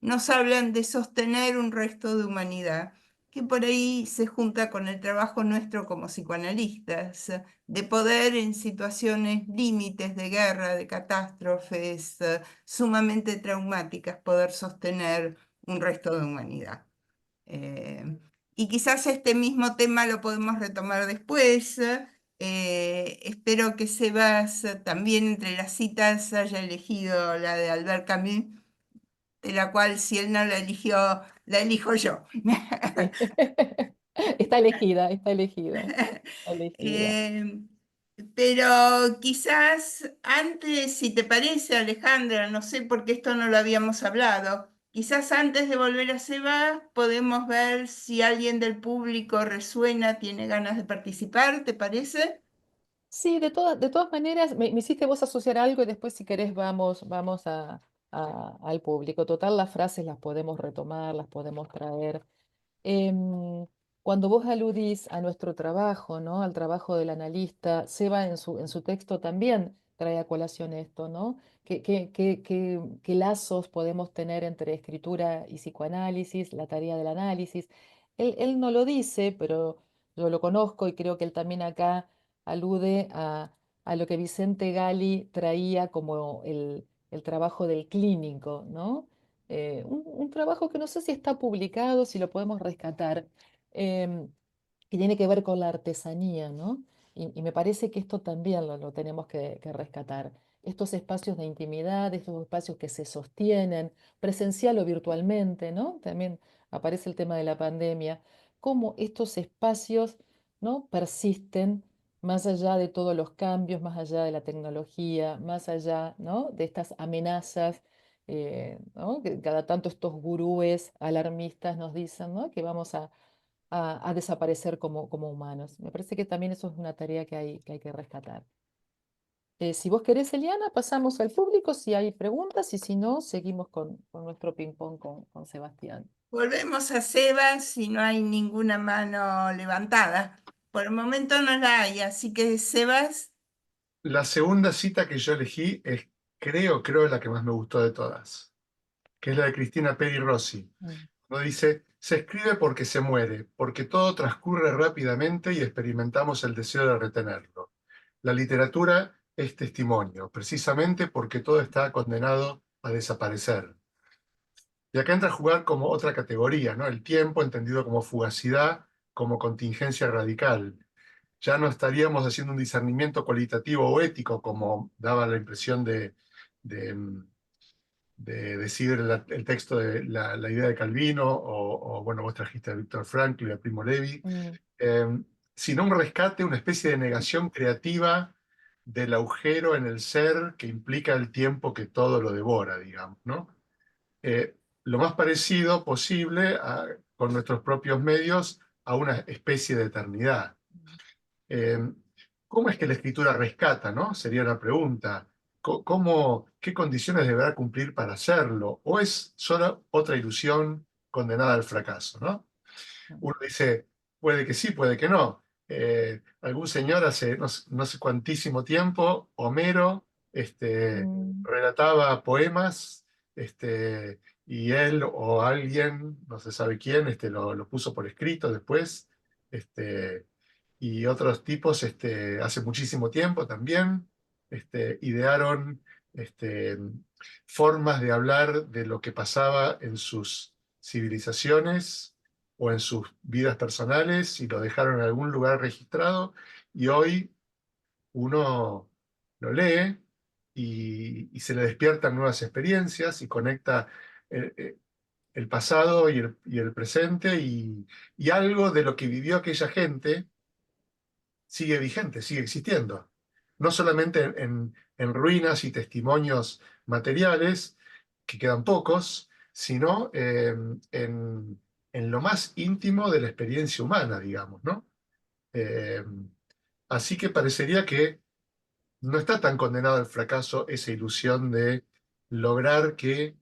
nos hablan de sostener un resto de humanidad, que por ahí se junta con el trabajo nuestro como psicoanalistas, de poder en situaciones límites de guerra, de catástrofes, sumamente traumáticas poder sostener un resto de humanidad. Eh, y quizás este mismo tema lo podemos retomar después. Espero que Sebas también entre las citas haya elegido la de Albert Camus, de la cual si él no la eligió, la elijo yo. Sí. Está elegida, está elegida, está elegida. Eh, pero quizás antes, si te parece, Alejandra, no sé por qué esto no lo habíamos hablado, quizás antes de volver a Seba podemos ver si alguien del público resuena, tiene ganas de participar, ¿te parece? Sí, de todas maneras, me hiciste vos asociar algo y después si querés vamos al público. Total, las frases las podemos retomar, las podemos traer. Em, Cuando vos aludís a nuestro trabajo, ¿no? Al trabajo del analista, Seba en su texto también trae a colación esto, ¿no? ¿Qué lazos podemos tener entre escritura y psicoanálisis, la tarea del análisis? Él no lo dice, pero yo lo conozco y creo que él también acá alude a lo que Vicente Gali traía como el trabajo del clínico, ¿no? Un trabajo que no sé si está publicado, si lo podemos rescatar, em, que tiene que ver con la artesanía, ¿no? Y me parece que esto también lo tenemos que rescatar. Estos espacios de intimidad, estos espacios que se sostienen, presencial o virtualmente, ¿no? También aparece el tema de la pandemia, cómo estos espacios, ¿no?, persisten más allá de todos los cambios, más allá de la tecnología, más allá, ¿no?, de estas amenazas, ¿no?, que cada tanto estos gurúes alarmistas nos dicen, ¿no?, que vamos a desaparecer como humanos. Me parece que también eso es una tarea que hay que rescatar. Si vos querés, Eliana, pasamos al público si hay preguntas y si no, seguimos con nuestro ping-pong con Sebastián. Volvemos a Sebas si no hay ninguna mano levantada. Por el momento no la hay, así que Sebas, La segunda cita que yo elegí es, creo la que más me gustó de todas, que es la de Cristina Peri Rossi. Mm, No dice, se escribe porque se muere, porque todo transcurre rápidamente y experimentamos el deseo de retenerlo. La literatura es testimonio, precisamente porque todo está condenado a desaparecer. Y acá entra a jugar como otra categoría, ¿no? El tiempo entendido como fugacidad, como contingencia radical. Ya no estaríamos haciendo un discernimiento cualitativo o ético, como daba la impresión de, de decir el texto de la idea de Calvino, bueno, vos trajiste a Víctor Frankl y a Primo Levi, mm, eh, sino un rescate, una especie de negación creativa del agujero en el ser que implica el tiempo que todo lo devora, digamos, ¿no? Lo más parecido posible con nuestros propios medios a una especie de eternidad. Eh, ¿Cómo es que la escritura rescata, no? Sería la pregunta. ¿Qué condiciones deberá cumplir para hacerlo? ¿O es solo otra ilusión condenada al fracaso, no? mm, Uno dice, puede que sí, puede que no. Algún señor hace no sé cuantísimo tiempo, Homero, mm, relataba poemas, y él o alguien, no se sabe quién, lo puso por escrito después, y otros tipos, hace muchísimo tiempo también, idearon, este, formas de hablar de lo que pasaba en sus civilizaciones o en sus vidas personales y lo dejaron en algún lugar registrado y hoy uno lo lee y se le despiertan nuevas experiencias y conecta el pasado y el presente y algo de lo que vivió aquella gente sigue vigente, sigue existiendo. No solamente en ruinas y testimonios materiales, que quedan pocos, sino en lo más íntimo de la experiencia humana, digamos, ¿no? Eh, Así que parecería que no está tan condenado al fracaso esa ilusión de lograr que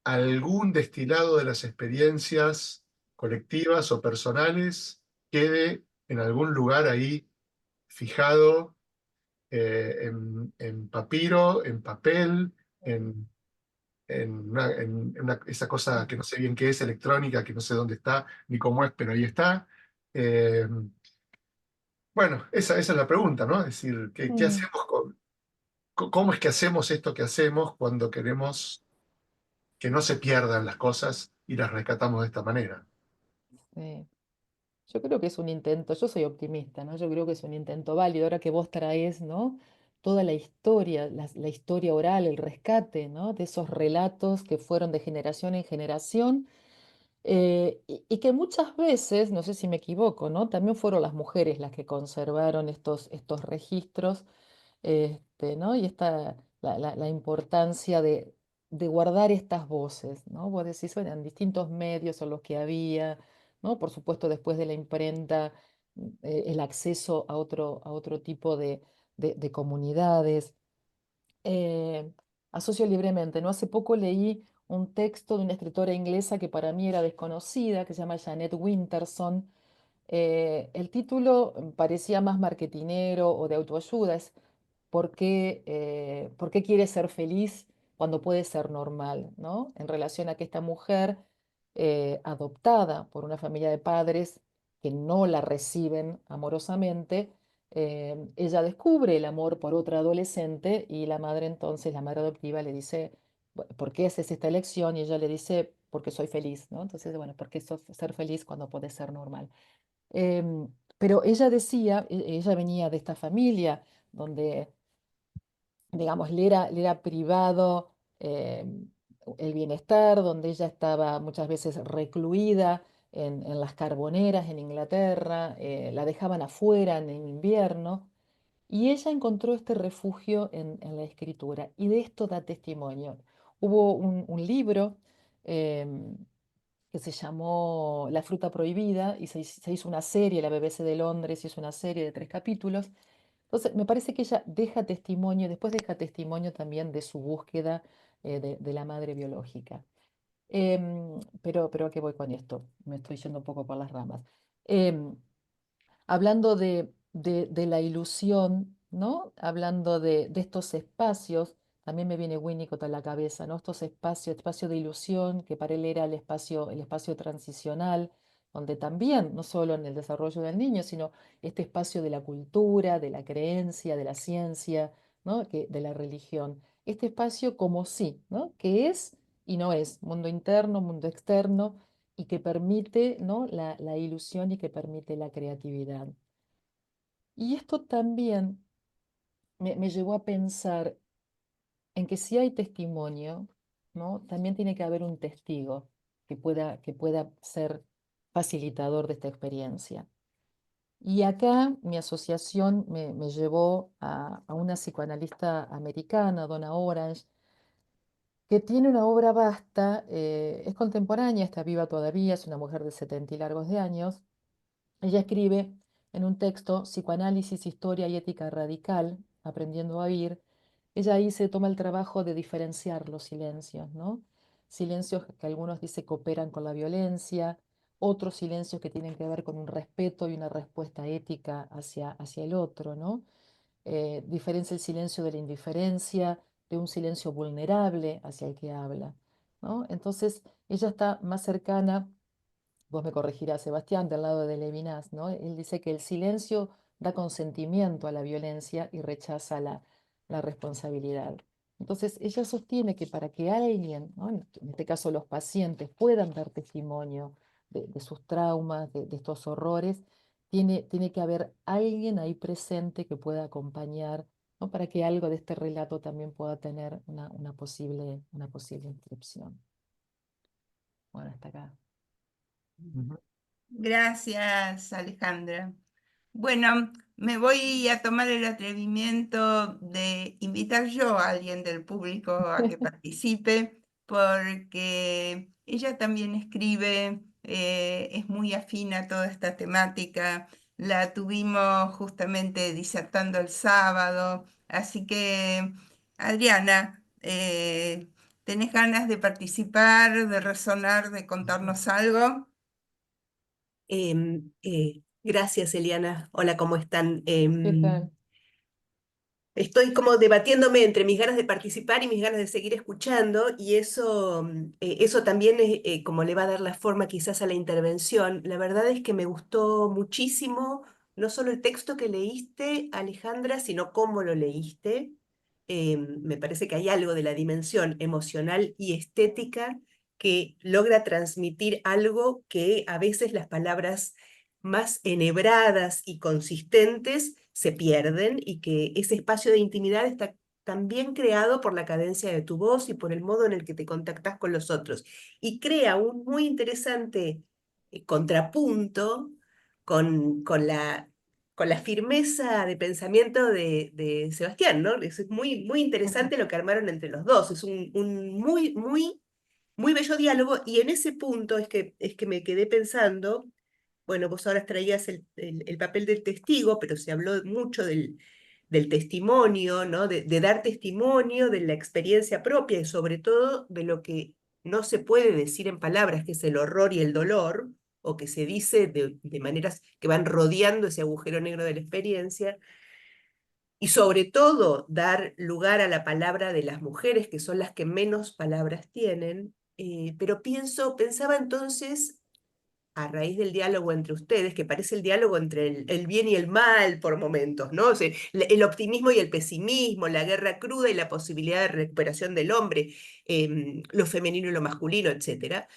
algún destilado de las experiencias colectivas o personales quede en algún lugar ahí fijado, en papiro, en papel, esa cosa que no sé bien qué es, electrónica, que no sé dónde está ni cómo es, pero ahí está. Eh, bueno, esa es la pregunta, ¿no? Es decir, ¿qué mm, hacemos cómo es que hacemos esto que hacemos cuando queremos que no se pierdan las cosas y las rescatamos de esta manera? sí. Yo creo que es un intento, yo soy optimista, ¿no? Yo creo que es un intento válido. Ahora que vos traes, ¿no?, toda la historia, la historia oral, el rescate, ¿no?, de esos relatos que fueron de generación en generación, y que muchas veces, no sé si me equivoco, ¿no?, también fueron las mujeres las que conservaron estos registros, ¿no? Y la importancia de guardar estas voces, ¿no? Vos decís, bueno, en distintos medios son los que había, ¿no? Por supuesto, después de la imprenta, el acceso a otro tipo de comunidades. Eh, Asocio libremente, ¿no? Hace poco leí un texto de una escritora inglesa que para mí era desconocida, que se llama Janet Winterson. El título parecía más marketinero o de autoayuda, es ¿por qué quiere ser feliz cuando puede ser normal, ¿no? En relación a que esta mujer, adoptada por una familia de padres que no la reciben amorosamente, ella descubre el amor por otra adolescente y la madre entonces, la madre adoptiva le dice, ¿por qué haces esta elección? Y ella le dice, porque soy feliz, ¿no? Entonces, bueno, ¿por qué ser feliz cuando puede ser normal? Pero ella decía, ella venía de esta familia donde, digamos, le era privado, el bienestar, donde ella estaba muchas veces recluida en las carboneras en Inglaterra, la dejaban afuera en invierno, y ella encontró este refugio en la escritura, y de esto da testimonio. Hubo un libro em, que se llamó La fruta prohibida, y se hizo una serie, la BBC de Londres hizo una serie de 3 capítulos. Entonces, me parece que ella deja testimonio, después deja testimonio también de su búsqueda de la madre biológica. Pero ¿a qué voy con esto? Me estoy yendo un poco por las ramas. Em, Hablando de la ilusión, ¿no? Hablando de estos espacios, también me viene Winnicott a la cabeza, ¿no? Estos espacios, espacio de ilusión, que para él era el espacio transicional, donde también, no solo en el desarrollo del niño, sino este espacio de la cultura, de la creencia, de la ciencia, ¿no? De la religión. Este espacio como sí, ¿no? Que es y no es, mundo interno, mundo externo, y que permite, ¿no? la ilusión y que permite la creatividad. Y esto también me llevó a pensar en que si hay testimonio, ¿no? También tiene que haber un testigo que pueda ser facilitador de esta experiencia. Y acá mi asociación me llevó a una psicoanalista americana, Donna Orange, que tiene una obra vasta, es contemporánea, está viva todavía, es una mujer de 70 y largos de años. Ella escribe en un texto Psicoanálisis, Historia y Ética Radical, aprendiendo a oír. Ella ahí se toma el trabajo de diferenciar los silencios, ¿no? Silencios que algunos dicen cooperan con la violencia, otros silencios que tienen que ver con un respeto y una respuesta ética hacia el otro, ¿no? Diferencia el silencio de la indiferencia, de un silencio vulnerable hacia el que habla, ¿no? Entonces, ella está más cercana. Vos me corregirás, Sebastián, del lado de Levinas, ¿no? Él dice que el silencio da consentimiento a la violencia y rechaza la responsabilidad. Entonces, ella sostiene que para que alguien, ¿no? En este caso los pacientes, puedan dar testimonio de sus traumas, de estos horrores, tiene que haber alguien ahí presente que pueda acompañar, ¿no? Para que algo de este relato también pueda tener una posible inscripción. Bueno, hasta acá. Ujú. Gracias, Alejandra. Bueno, me voy a tomar el atrevimiento de invitar yo a alguien del público a que participe, porque ella también escribe, es muy afín a toda esta temática. La tuvimos justamente disertando el sábado, así que, Adriana, ¿tenés ganas de participar, de resonar, de contarnos algo? Gracias, Eliana. Hola, ¿cómo están? ¿Qué tal? Estoy como debatiéndome entre mis ganas de participar y mis ganas de seguir escuchando, y eso también como le va a dar la forma quizás a la intervención. La verdad es que me gustó muchísimo, no solo el texto que leíste, Alejandra, sino cómo lo leíste. Me parece que hay algo de la dimensión emocional y estética que logra transmitir algo que a veces las palabras más enhebradas y consistentes se pierden, y que ese espacio de intimidad está también creado por la cadencia de tu voz y por el modo en el que te contactas con los otros. Y crea un muy interesante contrapunto con la firmeza de pensamiento de Sebastián, ¿no? Es muy, muy interesante lo que armaron entre los dos. Es un muy, muy, muy bello diálogo, y en ese punto es que me quedé pensando. Bueno, vos ahora traías el papel del testigo, pero se habló mucho del testimonio, ¿no? De dar testimonio de la experiencia propia, y sobre todo de lo que no se puede decir en palabras, que es el horror y el dolor, o que se dice de maneras que van rodeando ese agujero negro de la experiencia. Y sobre todo dar lugar a la palabra de las mujeres, que son las que menos palabras tienen. Pero pensaba entonces, a raíz del diálogo entre ustedes, que parece el diálogo entre el bien y el mal por momentos, ¿no? O sea, el optimismo y el pesimismo, la guerra cruda y la posibilidad de recuperación del hombre, lo femenino y lo masculino, etc.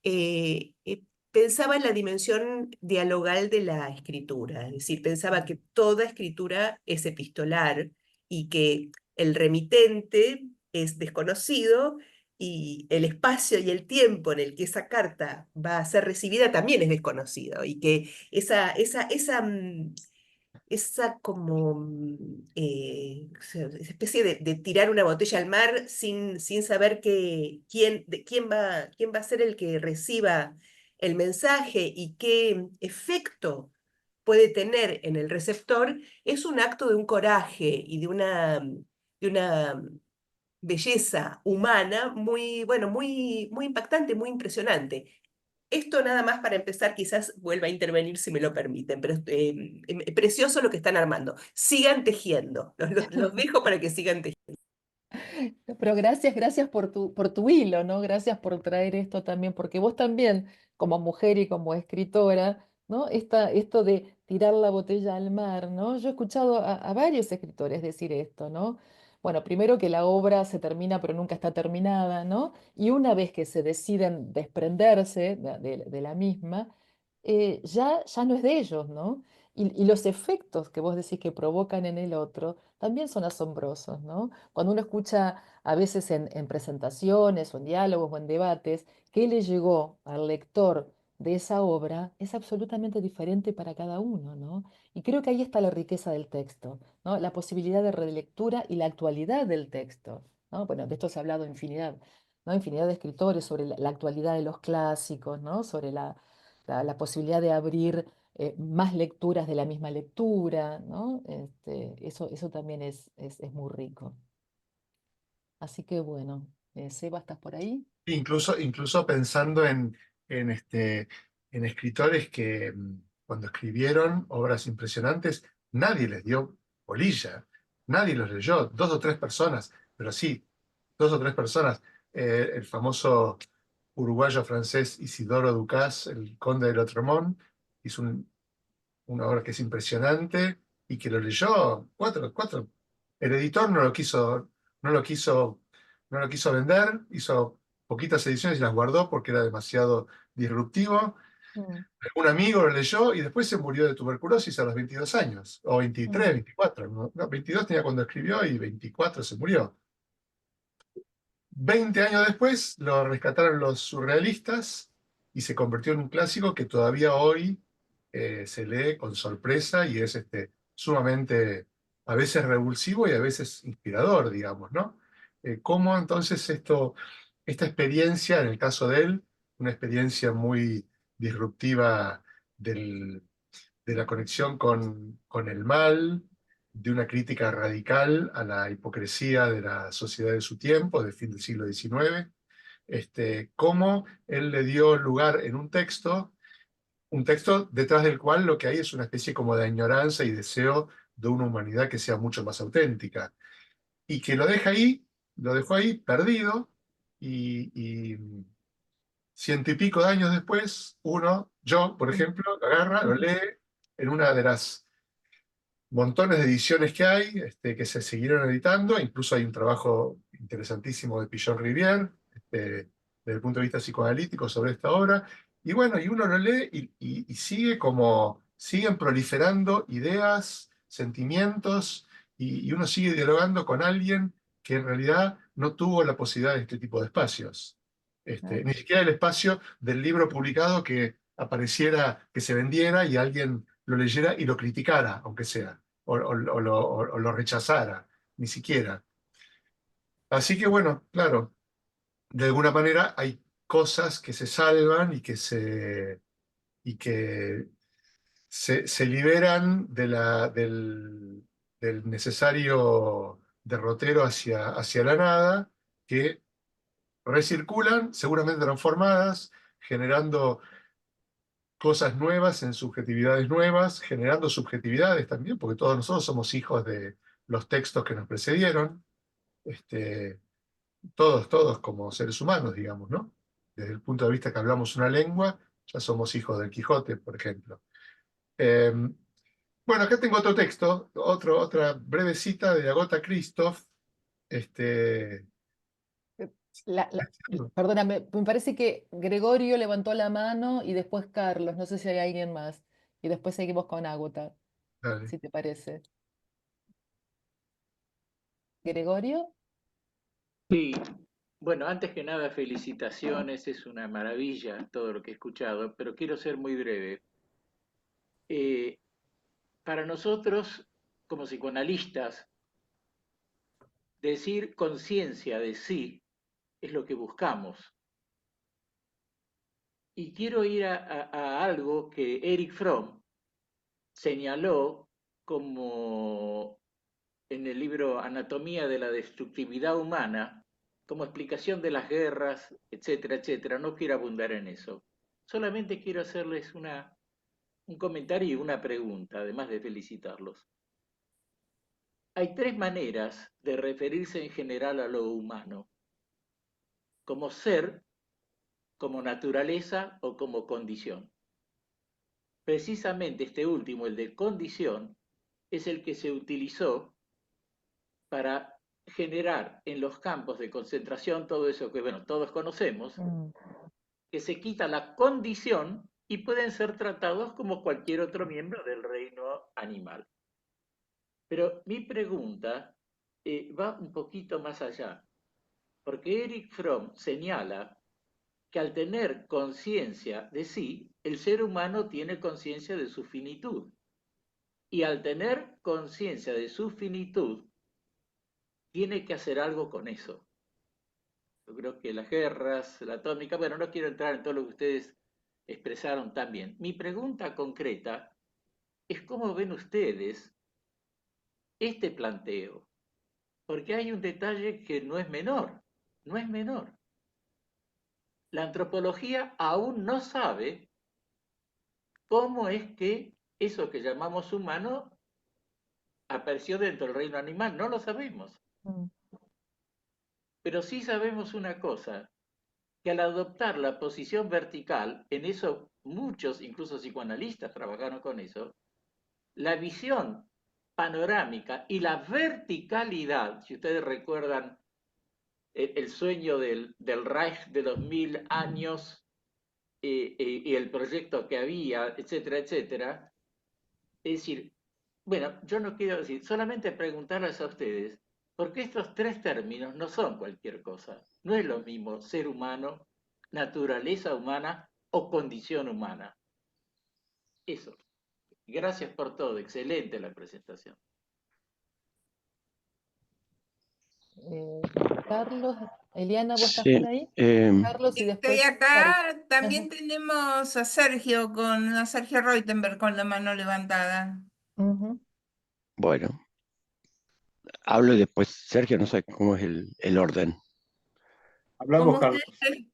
eh, eh, Pensaba en la dimensión dialogal de la escritura, es decir, pensaba que toda escritura es epistolar, y que el remitente es desconocido, y el espacio y el tiempo en el que esa carta va a ser recibida también es desconocido, y que esa como esa especie de tirar una botella al mar sin saber quién va a ser el que reciba el mensaje y qué efecto puede tener en el receptor, es un acto de un coraje y de una belleza humana muy, bueno, muy impactante, muy impresionante. Esto nada más para empezar, quizás vuelva a intervenir si me lo permiten, pero precioso lo que están armando. Sigan tejiendo, los dejo para que sigan tejiendo. Pero gracias por tu hilo, ¿no? Gracias por traer esto también, porque vos también, como mujer y como escritora, ¿no? Esto de tirar la botella al mar, ¿no? Yo he escuchado a varios escritores decir esto, ¿no? Bueno, primero que la obra se termina pero nunca está terminada, ¿no? Y una vez que se deciden desprenderse de la misma, ya no es de ellos, ¿no? Y los efectos que vos decís que provocan en el otro también son asombrosos, ¿no? Cuando uno escucha a veces en presentaciones o en diálogos o en debates qué le llegó al lector de esa obra, es absolutamente diferente para cada uno, ¿no? Y creo que ahí está la riqueza del texto, ¿no? La posibilidad de relectura y la actualidad del texto, ¿no? Bueno, de esto se ha hablado infinidad, ¿no? Infinidad de escritores sobre la actualidad de los clásicos, ¿no? Sobre la posibilidad de abrir más lecturas de la misma lectura, ¿no? Eso también es muy rico. Así que bueno, Seba, ¿estás por ahí? Incluso pensando en escritores que cuando escribieron obras impresionantes, nadie les dio bolilla, nadie los leyó, dos o tres personas, pero sí, dos o tres personas. El famoso uruguayo francés Isidoro Ducás, el conde de Lautréamont, hizo una obra que es impresionante y que lo leyó cuatro. El editor no lo quiso, no lo quiso vender, hizo poquitas ediciones y las guardó porque era demasiado disruptivo. Mm, Un amigo lo leyó y después se murió de tuberculosis a los 22 años, o 23, mm, 24. No, 22 tenía cuando escribió y 24 se murió. 20 años después lo rescataron los surrealistas y se convirtió en un clásico que todavía hoy se lee con sorpresa y es sumamente a veces revulsivo y a veces inspirador, digamos, ¿no? Cómo entonces esta experiencia, en el caso de él, una experiencia muy disruptiva de la conexión con el mal, de una crítica radical a la hipocresía de la sociedad de su tiempo, del fin del siglo XIX, cómo él le dio lugar en un texto detrás del cual lo que hay es una especie como de añoranza y deseo de una humanidad que sea mucho más auténtica, y que lo dejó ahí perdido, y ciento y pico de años después, yo, por mm, ejemplo, lo agarra, lo lee en una de las montones de ediciones que hay, que se siguieron editando. Incluso hay un trabajo interesantísimo de Pillon Rivière, desde el punto de vista psicoanalítico sobre esta obra. Y bueno, y uno lo lee y siguen proliferando ideas, sentimientos, y uno sigue dialogando con alguien que en realidad no tuvo la posibilidad de este tipo de espacios. claro. Ni siquiera el espacio del libro publicado que apareciera, que se vendiera y alguien lo leyera y lo criticara, aunque sea, o lo rechazara, ni siquiera. Así que bueno, claro, de alguna manera hay cosas que se salvan y que se liberan del necesario derrotero hacia la nada, que recirculan, seguramente transformadas, generando cosas nuevas en subjetividades nuevas, generando subjetividades también, porque todos nosotros somos hijos de los textos que nos precedieron, este, todos como seres humanos, digamos, ¿no? Desde el punto de vista que hablamos una lengua, ya somos hijos del Quijote, por ejemplo. Eh, bueno, acá tengo otro texto, otra breve cita de Agota Christoph. Este, Perdóname, me parece que Gregorio levantó la mano y después Carlos, no sé si hay alguien más. Y después seguimos con Ágota, dale. si te parece. Gregorio, Sí, Bueno, antes que nada, felicitaciones, es una maravilla todo lo que he escuchado, pero quiero ser muy breve. Eh, para nosotros, como psicoanalistas, decir conciencia de sí es lo que buscamos. Y quiero ir a algo que Erich Fromm señaló como en el libro Anatomía de la Destructividad Humana, como explicación de las guerras, etcétera, etcétera. No quiero abundar en eso. Solamente quiero hacerles un comentario y una pregunta, además de felicitarlos. Hay tres maneras de referirse en general a lo humano, como ser, como naturaleza o como condición. Precisamente este último, el de condición, es el que se utilizó para generar en los campos de concentración todo eso que, bueno, todos conocemos, que se quita la condición y pueden ser tratados como cualquier otro miembro del reino animal. Pero mi pregunta va un poquito más allá, porque Erich Fromm señala que al tener conciencia de sí, el ser humano tiene conciencia de su finitud. Y al tener conciencia de su finitud, tiene que hacer algo con eso. Yo creo que las guerras, la atómica, bueno, no quiero entrar en todo lo que ustedes expresaron también. Mi pregunta concreta es cómo ven ustedes este planteo, porque hay un detalle que no es menor, no es menor. La antropología aún no sabe cómo es que eso que llamamos humano apareció dentro del reino animal, no lo sabemos. Pero sí sabemos una cosa, que al adoptar la posición vertical, en eso muchos, incluso psicoanalistas, trabajaron con eso, la visión panorámica y la verticalidad, si ustedes recuerdan el sueño del Reich de los 1000 años y el proyecto que había, etcétera, etcétera, es decir, bueno, yo no quiero decir, solamente preguntarles a ustedes, porque estos tres términos no son cualquier cosa. No es lo mismo ser humano, naturaleza humana o condición humana. Eso. Gracias por todo. Excelente la presentación. Carlos, Eliana, ¿vos estás Sí, por ahí? Carlos y Estoy después acá, Cari. también tenemos a Sergio Reutenberg con la mano levantada. Ujú. bueno, hablo y después Sergio, no sé cómo es el orden. Como Hablamos, Carlos. ustedes,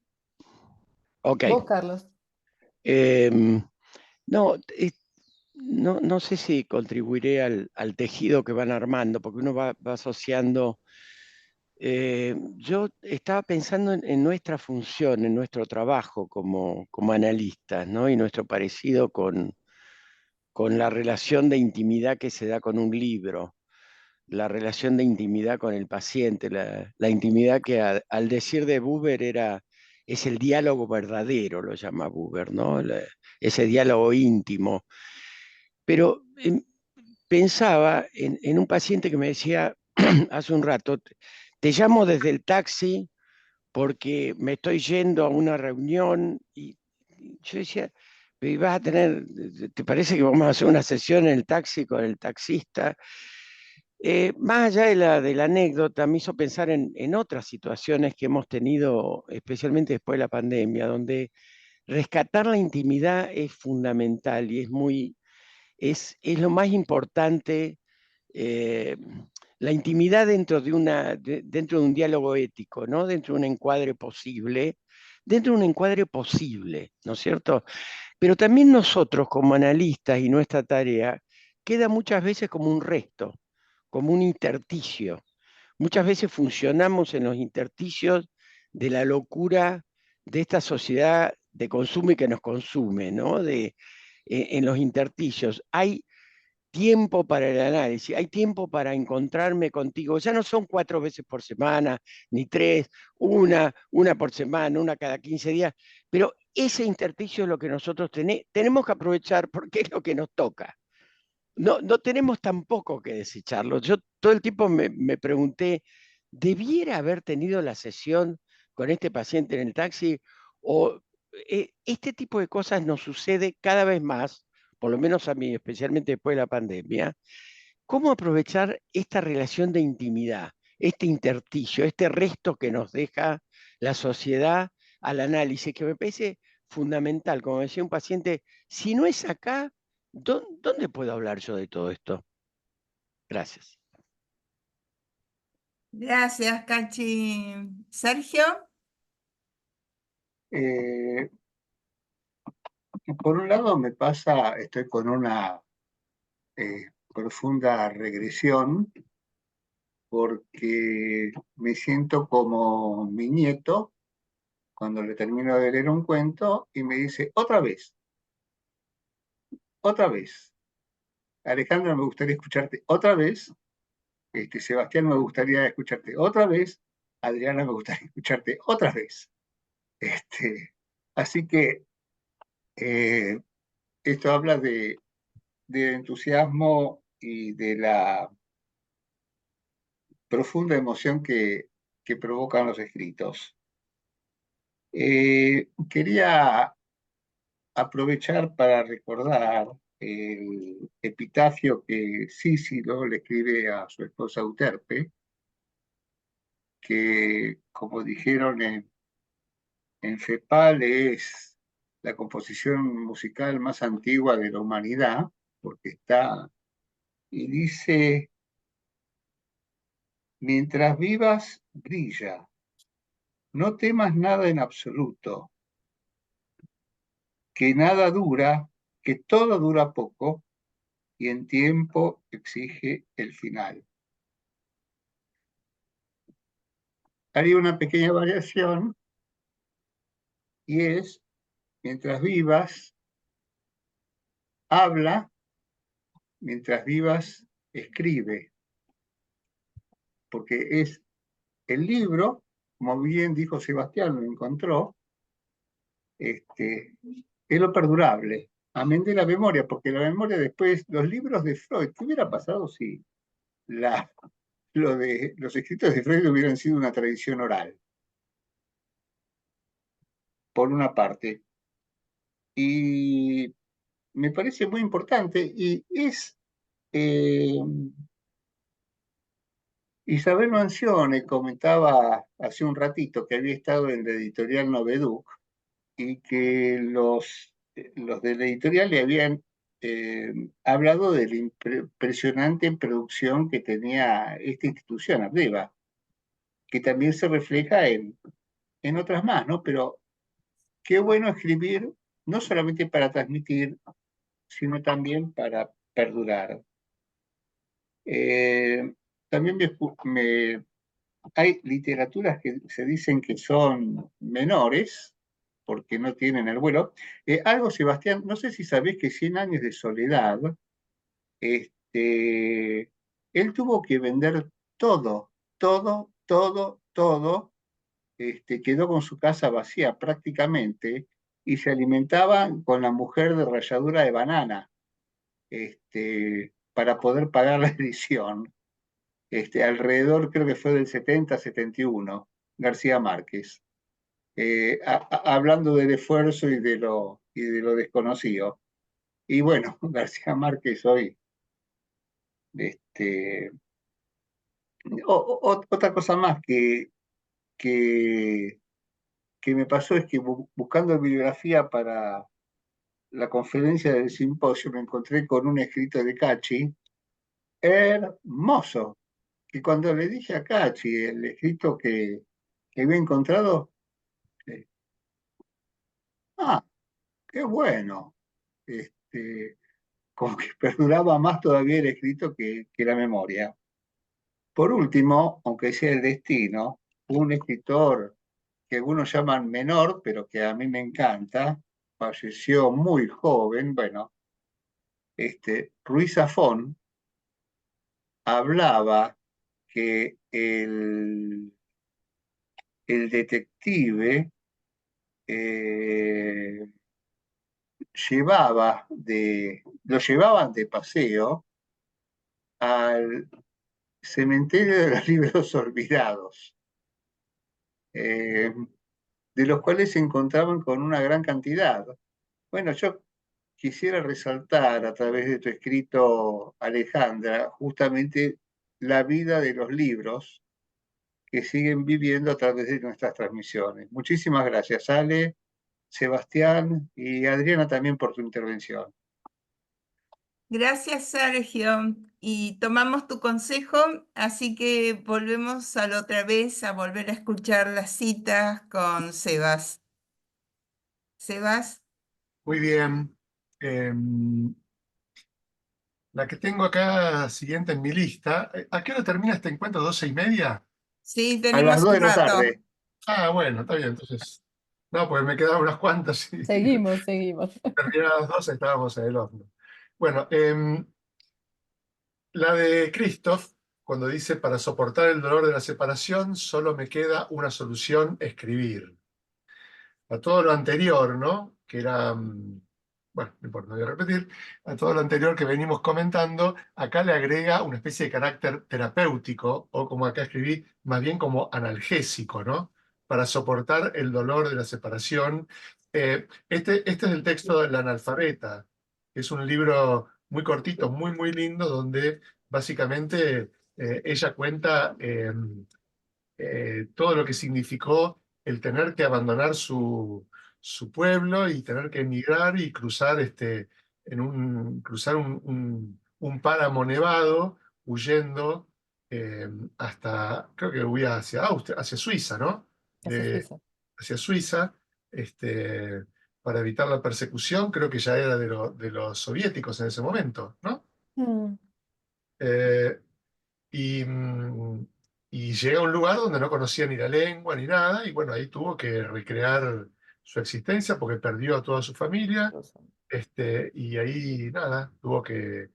Ok. Vos, Carlos. No, no sé si contribuiré al tejido que van armando, porque uno va asociando. Yo estaba pensando en nuestra función, en nuestro trabajo como analistas, ¿no? Y nuestro parecido con la relación de intimidad que se da con un libro, la relación de intimidad con el paciente, la intimidad que al decir de Buber es el diálogo verdadero, lo llama Buber, ¿no? Ese diálogo íntimo. Pero pensaba en un paciente que me decía hace un rato, te llamo desde el taxi porque me estoy yendo a una reunión y yo decía, "¿Y vas a tener, te parece que vamos a hacer una sesión en el taxi con el taxista?" Más allá de la anécdota, me hizo pensar en otras situaciones que hemos tenido, especialmente después de la pandemia, donde rescatar la intimidad es fundamental y es lo más importante, eh, la intimidad dentro de un diálogo ético, ¿no? Dentro de un encuadre posible, ¿no es cierto? Pero también nosotros como analistas y nuestra tarea queda muchas veces como un resto, como un intersticio. Muchas veces funcionamos en los intersticios de la locura de esta sociedad de consumo y que nos consume, ¿no? En los intersticios. Hay tiempo para el análisis, hay tiempo para encontrarme contigo. Ya no son 4 veces por semana, ni 3, una por semana, una cada 15 días, pero ese intersticio es lo que nosotros tenemos que aprovechar porque es lo que nos toca. No tenemos tampoco que desecharlo. Yo todo el tiempo me pregunté, ¿debiera haber tenido la sesión con este paciente en el taxi, o este tipo de cosas nos sucede cada vez más, por lo menos a mí, especialmente después de la pandemia. ¿Cómo aprovechar esta relación de intimidad, este intersticio, este resto que nos deja la sociedad al análisis, que me parece fundamental? Como decía un paciente, si no es acá, ¿dónde puedo hablar yo de todo esto? Gracias. Gracias, Cachi. Sergio. Por un lado me pasa, estoy con una profunda regresión porque me siento como mi nieto cuando le termino de leer un cuento y me dice, otra vez, Alejandra, me gustaría escucharte otra vez, Sebastián, me gustaría escucharte otra vez, Adriana, me gustaría escucharte otra vez. Así que esto habla de entusiasmo y de la profunda emoción que provocan los escritos. Quería aprovechar para recordar el epitafio que Cícero le escribe a su esposa Euterpe, que, como dijeron en FEPAL, es la composición musical más antigua de la humanidad, porque está, y dice, mientras vivas, brilla, no temas nada en absoluto, que nada dura, que todo dura poco, y en tiempo exige el final. Haría una pequeña variación y es, mientras vivas, habla, mientras vivas, escribe, porque es el libro, como bien dijo Sebastián, lo encontró, es lo perdurable, amén de la memoria, porque la memoria después, los libros de Freud, ¿qué hubiera pasado si los escritos de Freud hubieran sido una tradición oral? Por una parte. Y me parece muy importante y es Isabel Mancione comentaba hace un ratito que había estado en la editorial Noveduc y que los de la editorial le habían hablado de la impresionante producción que tenía esta institución, Abdeva, que también se refleja en otras más, ¿no? Pero qué bueno escribir, no solamente para transmitir, sino también para perdurar. También hay literaturas que se dicen que son menores, porque no tienen el vuelo. Algo, Sebastián, no sé si sabés que 100 años de soledad, él tuvo que vender todo, todo, todo, todo, quedó con su casa vacía prácticamente y se alimentaba con la mujer de ralladura de banana, para poder pagar la edición. Alrededor, creo que fue del 70, 71, García Márquez. Hablando del esfuerzo y de lo desconocido. Y bueno, García Márquez hoy, otra cosa más que me pasó es que buscando bibliografía para la conferencia del simposio me encontré con un escrito de Cachi, hermoso, que cuando le dije a Cachi el escrito que había encontrado, qué bueno, como que perduraba más todavía el escrito que la memoria. Por último, aunque sea el destino, un escritor que algunos llaman menor, pero que a mí me encanta, falleció muy joven, bueno, Ruiz Zafón hablaba que el detective lo llevaban de paseo al cementerio de los libros olvidados. de los cuales se encontraban con una gran cantidad. Bueno, yo quisiera resaltar a través de tu escrito, Alejandra, justamente la vida de los libros que siguen viviendo a través de nuestras transmisiones. Muchísimas gracias, Ale, Sebastián y Adriana también por tu intervención. Gracias, Sergio. Y tomamos tu consejo, así que volvemos a la otra vez a volver a escuchar las citas con Sebas. Sebas, Muy bien. La que tengo acá siguiente en mi lista. ¿A qué hora termina este encuentro? ¿12:30? sí, A las tenemos 2 un de la rato. tarde. Ah, bueno, está bien. Entonces, no, pues me quedaban unas cuantas y Seguimos, seguimos. terminadas las 12 estábamos en el horno. Bueno, la de Christoph, cuando dice, para soportar el dolor de la separación, solo me queda una solución, escribir. A todo lo anterior, ¿no? Que era, bueno, no importa, no voy a repetir, a todo lo anterior que venimos comentando, acá le agrega una especie de carácter terapéutico, o como acá escribí, más bien como analgésico, ¿no? Para soportar el dolor de la separación. Este es el texto de La analfabeta, que es un libro muy cortito, muy, muy lindo, donde básicamente ella cuenta todo lo que significó el tener que abandonar su pueblo y tener que emigrar y cruzar, cruzar un páramo nevado, huyendo hasta, creo que huía hacia Austria, hacia Suiza, ¿no? Hacia De, Suiza. hacia Suiza, para evitar la persecución, creo que ya era de los soviéticos en ese momento, ¿no? Mm, Eh, y, mm, y llega a un lugar donde no conocía ni la lengua ni nada, y bueno, ahí tuvo que recrear su existencia porque perdió a toda su familia, y ahí nada, tuvo que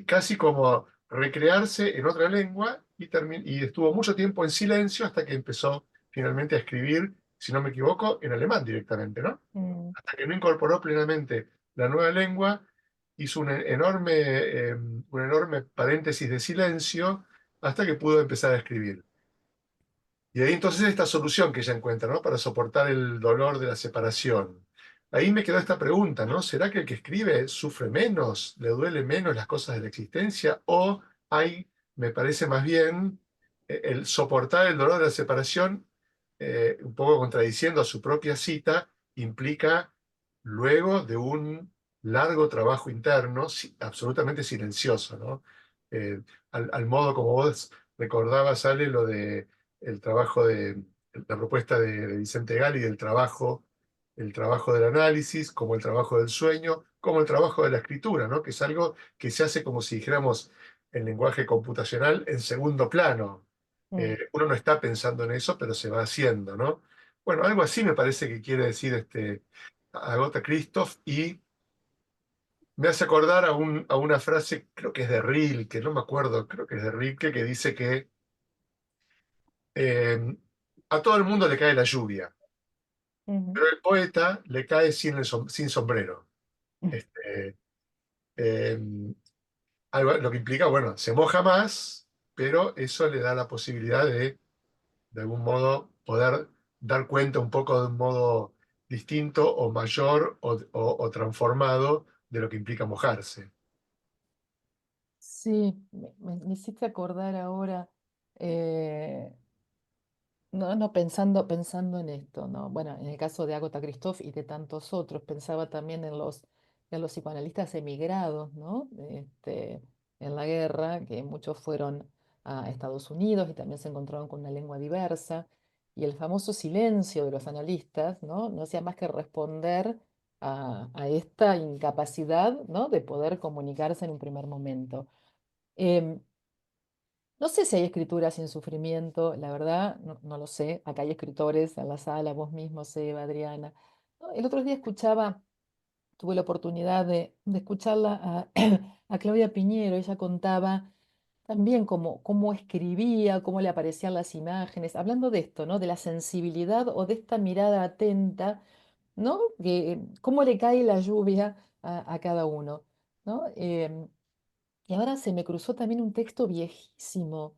casi como recrearse en otra lengua y estuvo mucho tiempo en silencio hasta que empezó finalmente a escribir, si no me equivoco, en alemán directamente, ¿no? mm. Hasta que no incorporó plenamente la nueva lengua, hizo un enorme paréntesis de silencio hasta que pudo empezar a escribir. Y ahí entonces esta solución que ella encuentra, ¿no? Para soportar el dolor de la separación. Ahí me quedó esta pregunta, ¿no? ¿Será que el que escribe sufre menos, le duele menos las cosas de la existencia? ¿O hay, me parece más bien, el soportar el dolor de la separación, un poco contradiciendo a su propia cita, implica luego de un largo trabajo interno, absolutamente silencioso, ¿no? Al modo como vos recordabas, Ale, lo de el trabajo la propuesta de Vicente Gali del trabajo, el trabajo del análisis, como el trabajo del sueño, como el trabajo de la escritura, ¿no? Que es algo que se hace como si dijéramos en lenguaje computacional en segundo plano. Uno no está pensando en eso, pero se va haciendo, ¿no? Bueno, algo así me parece que quiere decir Agota Christoph, y me hace acordar a una frase, creo que es de Rilke, no me acuerdo, creo que es de Rilke, que dice que eh, a todo el mundo le cae la lluvia, Ujú. pero el poeta le cae sin sombrero. Este, eh, lo que implica, bueno, se moja más, pero eso le da la posibilidad de algún modo, poder dar cuenta un poco de un modo distinto o mayor o transformado de lo que implica mojarse. Sí, me hiciste acordar ahora, eh, no, pensando en esto, ¿no? Bueno, en el caso de Agatha Christoph y de tantos otros, pensaba también en los psicoanalistas emigrados, ¿no? En la guerra, que muchos fueron a Estados Unidos y también se encontraron con una lengua diversa, y el famoso silencio de los analistas, ¿no? No hacía más que responder a esta incapacidad, ¿no? De poder comunicarse en un primer momento. Em, no sé si hay escritura sin sufrimiento, la verdad, no lo sé. Acá hay escritores en la sala, vos mismo, Seba, Adriana. No, el otro día tuve la oportunidad de escucharla a Claudia Piñero. Ella contaba también cómo escribía, cómo le aparecían las imágenes, hablando de esto, ¿no? De la sensibilidad o de esta mirada atenta, ¿no? Cómo le cae la lluvia a cada uno, ¿no? Y ahora se me cruzó también un texto viejísimo,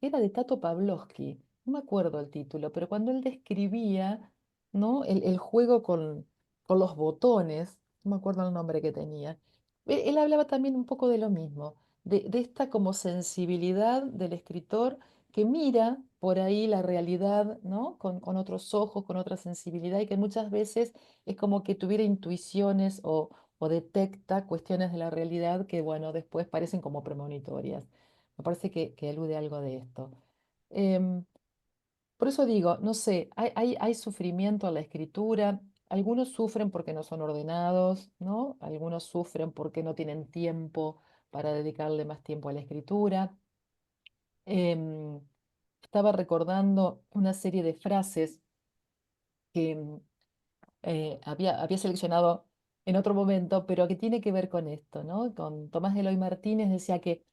era de Tato Pavlovsky, no me acuerdo el título, pero cuando él describía, ¿no? el juego con los botones, no me acuerdo el nombre que tenía, él hablaba también un poco de lo mismo, de esta como sensibilidad del escritor que mira por ahí la realidad, ¿no? Con otros ojos, con otra sensibilidad, y que muchas veces es como que tuviera intuiciones o detecta cuestiones de la realidad que, bueno, después parecen como premonitorias. Me parece que alude a algo de esto. Em, por eso digo, no sé, hay sufrimiento en la escritura. Algunos sufren porque no son ordenados, ¿no? Algunos sufren porque no tienen tiempo para dedicarle más tiempo a la escritura. Em, Estaba recordando una serie de frases que había seleccionado en otro momento, pero que tiene que ver con esto, ¿no? Con Tomás Eloy Martínez decía que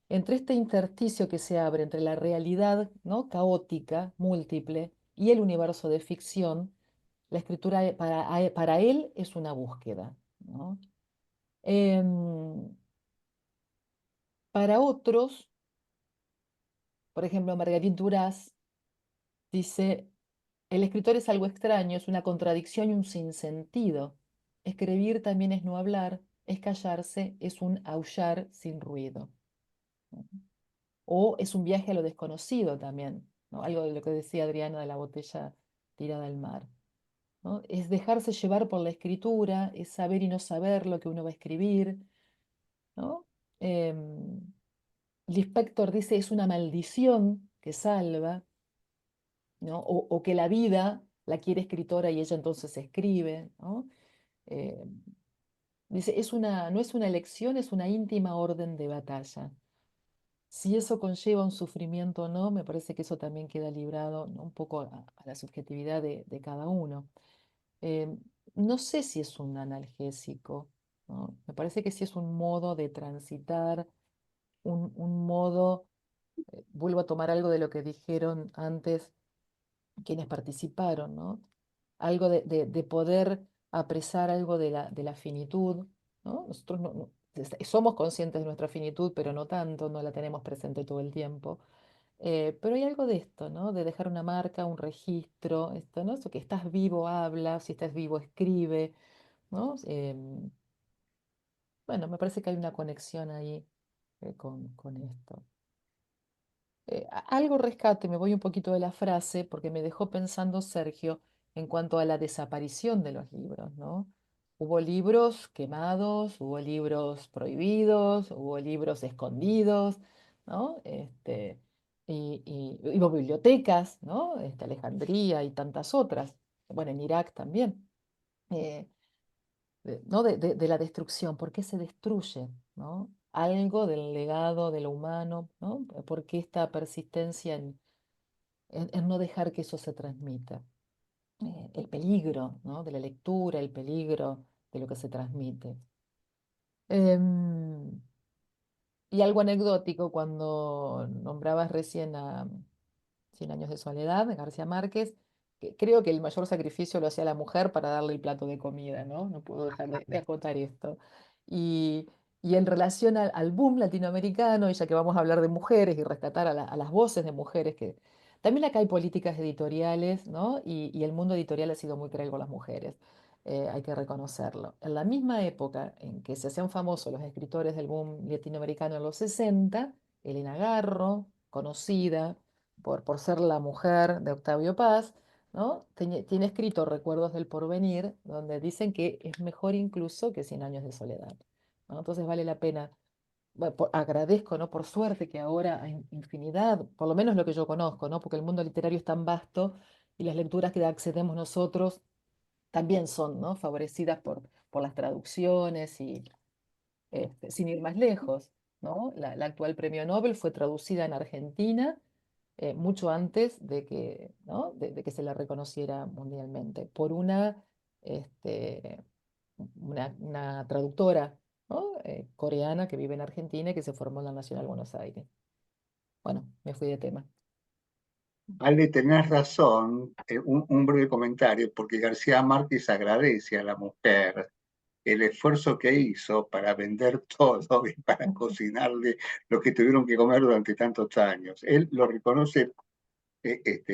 entre este intersticio que se abre entre la realidad, ¿no? Caótica, múltiple, y el universo de ficción, la escritura para él es una búsqueda, ¿no? Em, para otros, por ejemplo, Marguerite Duras dice, el escritor es algo extraño, es una contradicción y un sinsentido. Escribir también es no hablar, es callarse, es un aullar sin ruido. ¿No? O es un viaje a lo desconocido también, ¿no? Algo de lo que decía Adriana de la botella tirada al mar, ¿no? Es dejarse llevar por la escritura, es saber y no saber lo que uno va a escribir, ¿no? Em, Lispector dice es una maldición que salva, ¿no? O que la vida la quiere escritora y ella entonces escribe, ¿no? Eh, Dice, no es una elección, es una íntima orden de batalla. Si eso conlleva un sufrimiento o no, me parece que eso también queda librado, ¿no? Un poco a la subjetividad de cada uno. Eh, no sé si es un analgésico, ¿no? Me parece que sí es un modo de transitar, un modo, vuelvo a tomar algo de lo que dijeron antes quienes participaron, ¿no? Algo de poder apresar algo de la finitud, ¿no? Nosotros somos conscientes de nuestra finitud, pero no tanto, no la tenemos presente todo el tiempo. Pero hay algo de esto, ¿no? De dejar una marca, un registro, esto, ¿no? Eso que estás vivo, habla, si estás vivo, escribe, ¿no? Bueno, me parece que hay una conexión ahí con esto. Algo rescate, me voy un poquito de la frase porque me dejó pensando Sergio en cuanto a la desaparición de los libros, ¿no? Hubo libros quemados, hubo libros prohibidos, hubo libros escondidos, ¿no? Hubo bibliotecas, ¿no? Alejandría y tantas otras. Bueno, en Irak también. Eh, ¿No? De la destrucción, ¿por qué se destruye, ¿no? Algo del legado de lo humano, ¿no? ¿Por qué esta persistencia en no dejar que eso se transmita? El peligro, ¿no? De la lectura, el peligro de lo que se transmite. Em, y algo anecdótico, cuando nombrabas recién a Cien años de soledad, de García Márquez, que creo que el mayor sacrificio lo hacía la mujer para darle el plato de comida, ¿no? No puedo dejar de acotar esto. Y, y en relación al boom latinoamericano, y ya que vamos a hablar de mujeres y rescatar a las voces de mujeres, que también acá hay políticas editoriales, ¿no? Y el mundo editorial ha sido muy cruel con las mujeres, hay que reconocerlo. En la misma época en que se hacían famosos los escritores del boom latinoamericano en los 60, Elena Garro, conocida por ser la mujer de Octavio Paz, ¿no? Tiene escrito Recuerdos del Porvenir, donde dicen que es mejor incluso que Cien años de soledad, ¿no? Entonces vale la pena, bueno, agradezco, ¿no? Por suerte que ahora hay infinidad, por lo menos lo que yo conozco, ¿no? Porque el mundo literario es tan vasto y las lecturas que accedemos nosotros también son, ¿no? Favorecidas por las traducciones y sin ir más lejos, ¿no? La actual premio Nobel fue traducida en Argentina mucho antes de que, ¿no? de que se la reconociera mundialmente por este, una traductora, ¿no? Coreana que vive en Argentina y que se formó en la Nacional Buenos Aires. Bueno, me fui de tema. Ale, tenés razón, un breve comentario, porque García Márquez agradece a la mujer el esfuerzo que hizo para vender todo y para cocinarle lo que tuvieron que comer durante tantos años. Él lo reconoce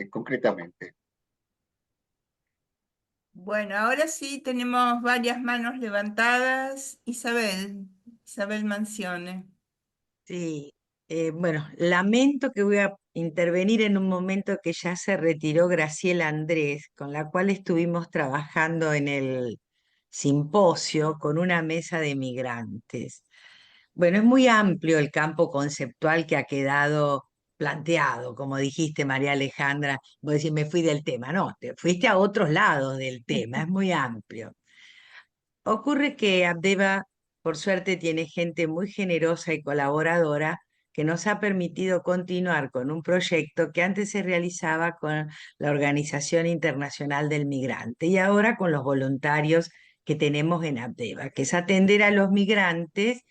concretamente. Bueno, ahora sí tenemos varias manos levantadas. Isabel Mancione. Sí, bueno, lamento que voy a intervenir en un momento que ya se retiró Graciela Andrés, con la cual estuvimos trabajando en el simposio con una mesa de migrantes. Bueno, es muy amplio el campo conceptual que ha quedado planteado, como dijiste, María Alejandra. Vos decís, me fui del tema. No, te fuiste a otros lados del tema, es muy amplio. Ocurre que Abdeva, por suerte, tiene gente muy generosa y colaboradora que nos ha permitido continuar con un proyecto que antes se realizaba con la Organización Internacional del Migrante y ahora con los voluntarios que tenemos en Abdeva, que es atender a los migrantes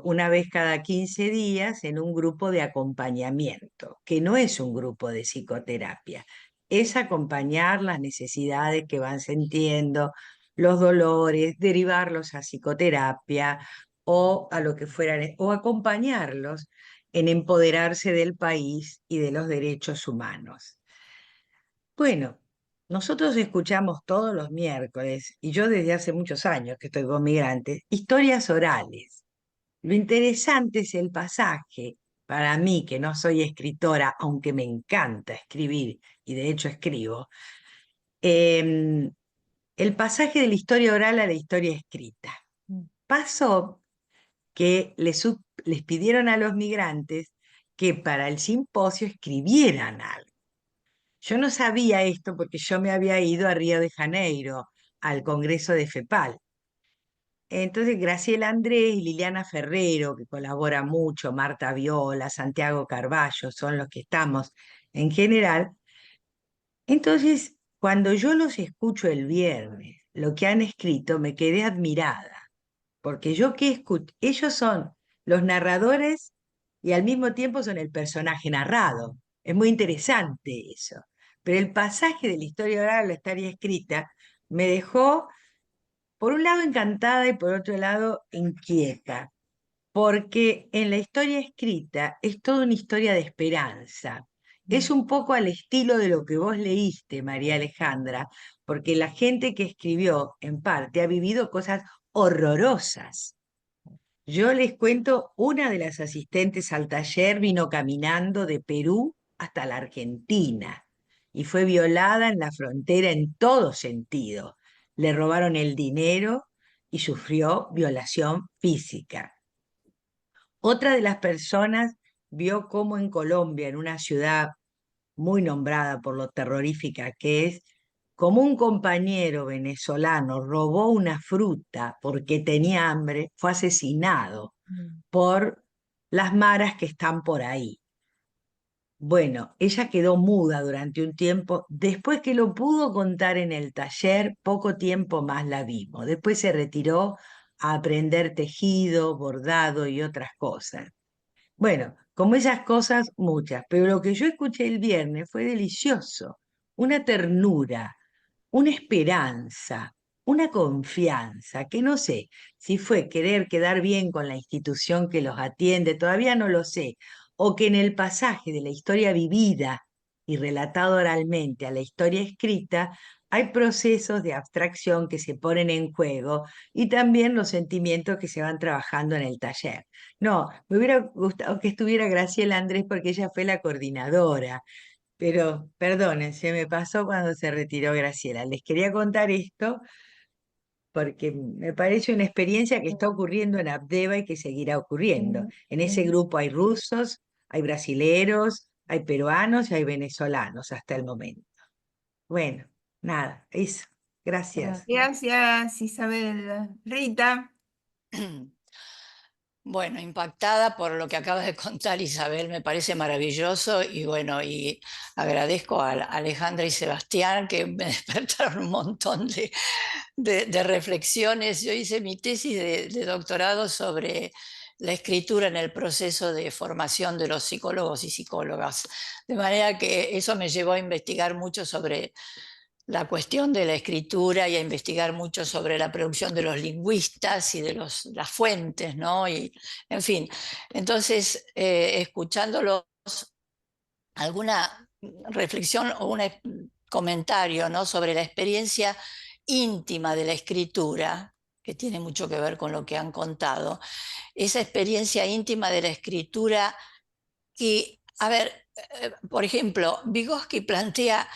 una vez cada 15 días en un grupo de acompañamiento, que no es un grupo de psicoterapia, es acompañar las necesidades que van sintiendo, los dolores, derivarlos a psicoterapia o a lo que fuera, o acompañarlos en empoderarse del país y de los derechos humanos. Bueno, nosotros escuchamos todos los miércoles, y yo desde hace muchos años que estoy con migrantes, historias orales. Lo interesante es el pasaje. Para mí, que no soy escritora, aunque me encanta escribir, y de hecho escribo, el pasaje de la historia oral a la historia escrita. Pasó que les pidieron a los migrantes que para el simposio escribieran algo. Yo no sabía esto porque yo me había ido a Río de Janeiro, al Congreso de FEPAL. Entonces, Graciela Andrés y Liliana Ferrero, que colabora mucho, Marta Viola, Santiago Carballo, son los que estamos en general. Entonces, cuando yo los escucho el viernes, lo que han escrito, me quedé admirada, porque yo que escucho, ellos son los narradores y al mismo tiempo son el personaje narrado. Es muy interesante eso. Pero el pasaje de la historia oral, la historia escrita, me dejó por un lado encantada y por otro lado inquieta, porque en la historia escrita es toda una historia de esperanza. Es un poco al estilo de lo que vos leíste, María Alejandra, porque la gente que escribió, en parte, ha vivido cosas horrorosas. Yo les cuento, una de las asistentes al taller vino caminando de Perú hasta la Argentina y fue violada en la frontera en todo sentido. Le robaron el dinero y sufrió violación física. Otra de las personas vio cómo en Colombia, en una ciudad muy nombrada por lo terrorífica que es, como un compañero venezolano robó una fruta porque tenía hambre, fue asesinado por las maras que están por ahí. Bueno, ella quedó muda durante un tiempo. Después que lo pudo contar en el taller, poco tiempo más la vimos. Después se retiró a aprender tejido, bordado y otras cosas. Bueno, como esas cosas, muchas, pero lo que yo escuché el viernes fue delicioso, una ternura, una esperanza, una confianza, que no sé si fue querer quedar bien con la institución que los atiende, todavía no lo sé, o que en el pasaje de la historia vivida y relatado oralmente a la historia escrita, hay procesos de abstracción que se ponen en juego y también los sentimientos que se van trabajando en el taller. No, me hubiera gustado que estuviera Graciela Andrés porque ella fue la coordinadora, pero perdonen, se me pasó cuando se retiró Graciela. Les quería contar esto porque me parece una experiencia que está ocurriendo en Abdeva y que seguirá ocurriendo. En ese grupo hay rusos, hay brasileros, hay peruanos y hay venezolanos hasta el momento. Bueno, nada, eso. Gracias. Gracias, Isabel. Rita. Bueno, impactada por lo que acaba de contar Isabel, me parece maravilloso y bueno, y agradezco a Alejandra y Sebastián que me despertaron un montón de reflexiones. Yo hice mi tesis de doctorado sobre la escritura en el proceso de formación de los psicólogos y psicólogas, de manera que eso me llevó a investigar mucho sobre la cuestión de la escritura y a investigar mucho sobre la producción de los lingüistas y de las fuentes, ¿no? Y, en fin, entonces, escuchándolos, alguna reflexión o un comentario, ¿no?, sobre la experiencia íntima de la escritura, que tiene mucho que ver con lo que han contado. Esa experiencia íntima de la escritura que, a ver, por ejemplo, Vygotsky plantea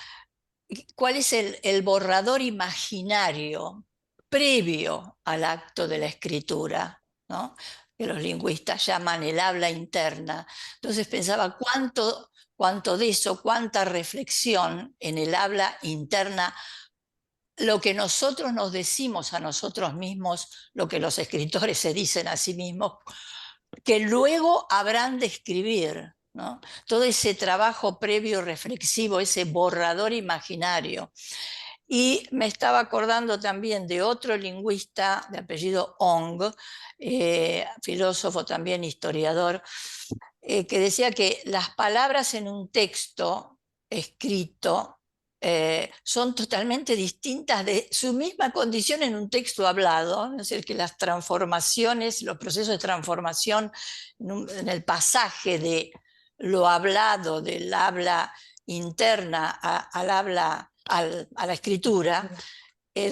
cuál es el borrador imaginario previo al acto de la escritura, ¿no?, que los lingüistas llaman el habla interna. Entonces pensaba cuánto de eso, cuánta reflexión en el habla interna, lo que nosotros nos decimos a nosotros mismos, lo que los escritores se dicen a sí mismos, que luego habrán de escribir, ¿no? Todo ese trabajo previo reflexivo, ese borrador imaginario. Y me estaba acordando también de otro lingüista de apellido Ong, filósofo también, historiador, que decía que las palabras en un texto escrito son totalmente distintas de su misma condición en un texto hablado, es decir, que las transformaciones, los procesos de transformación en el pasaje de lo hablado, del habla interna al habla, a la escritura,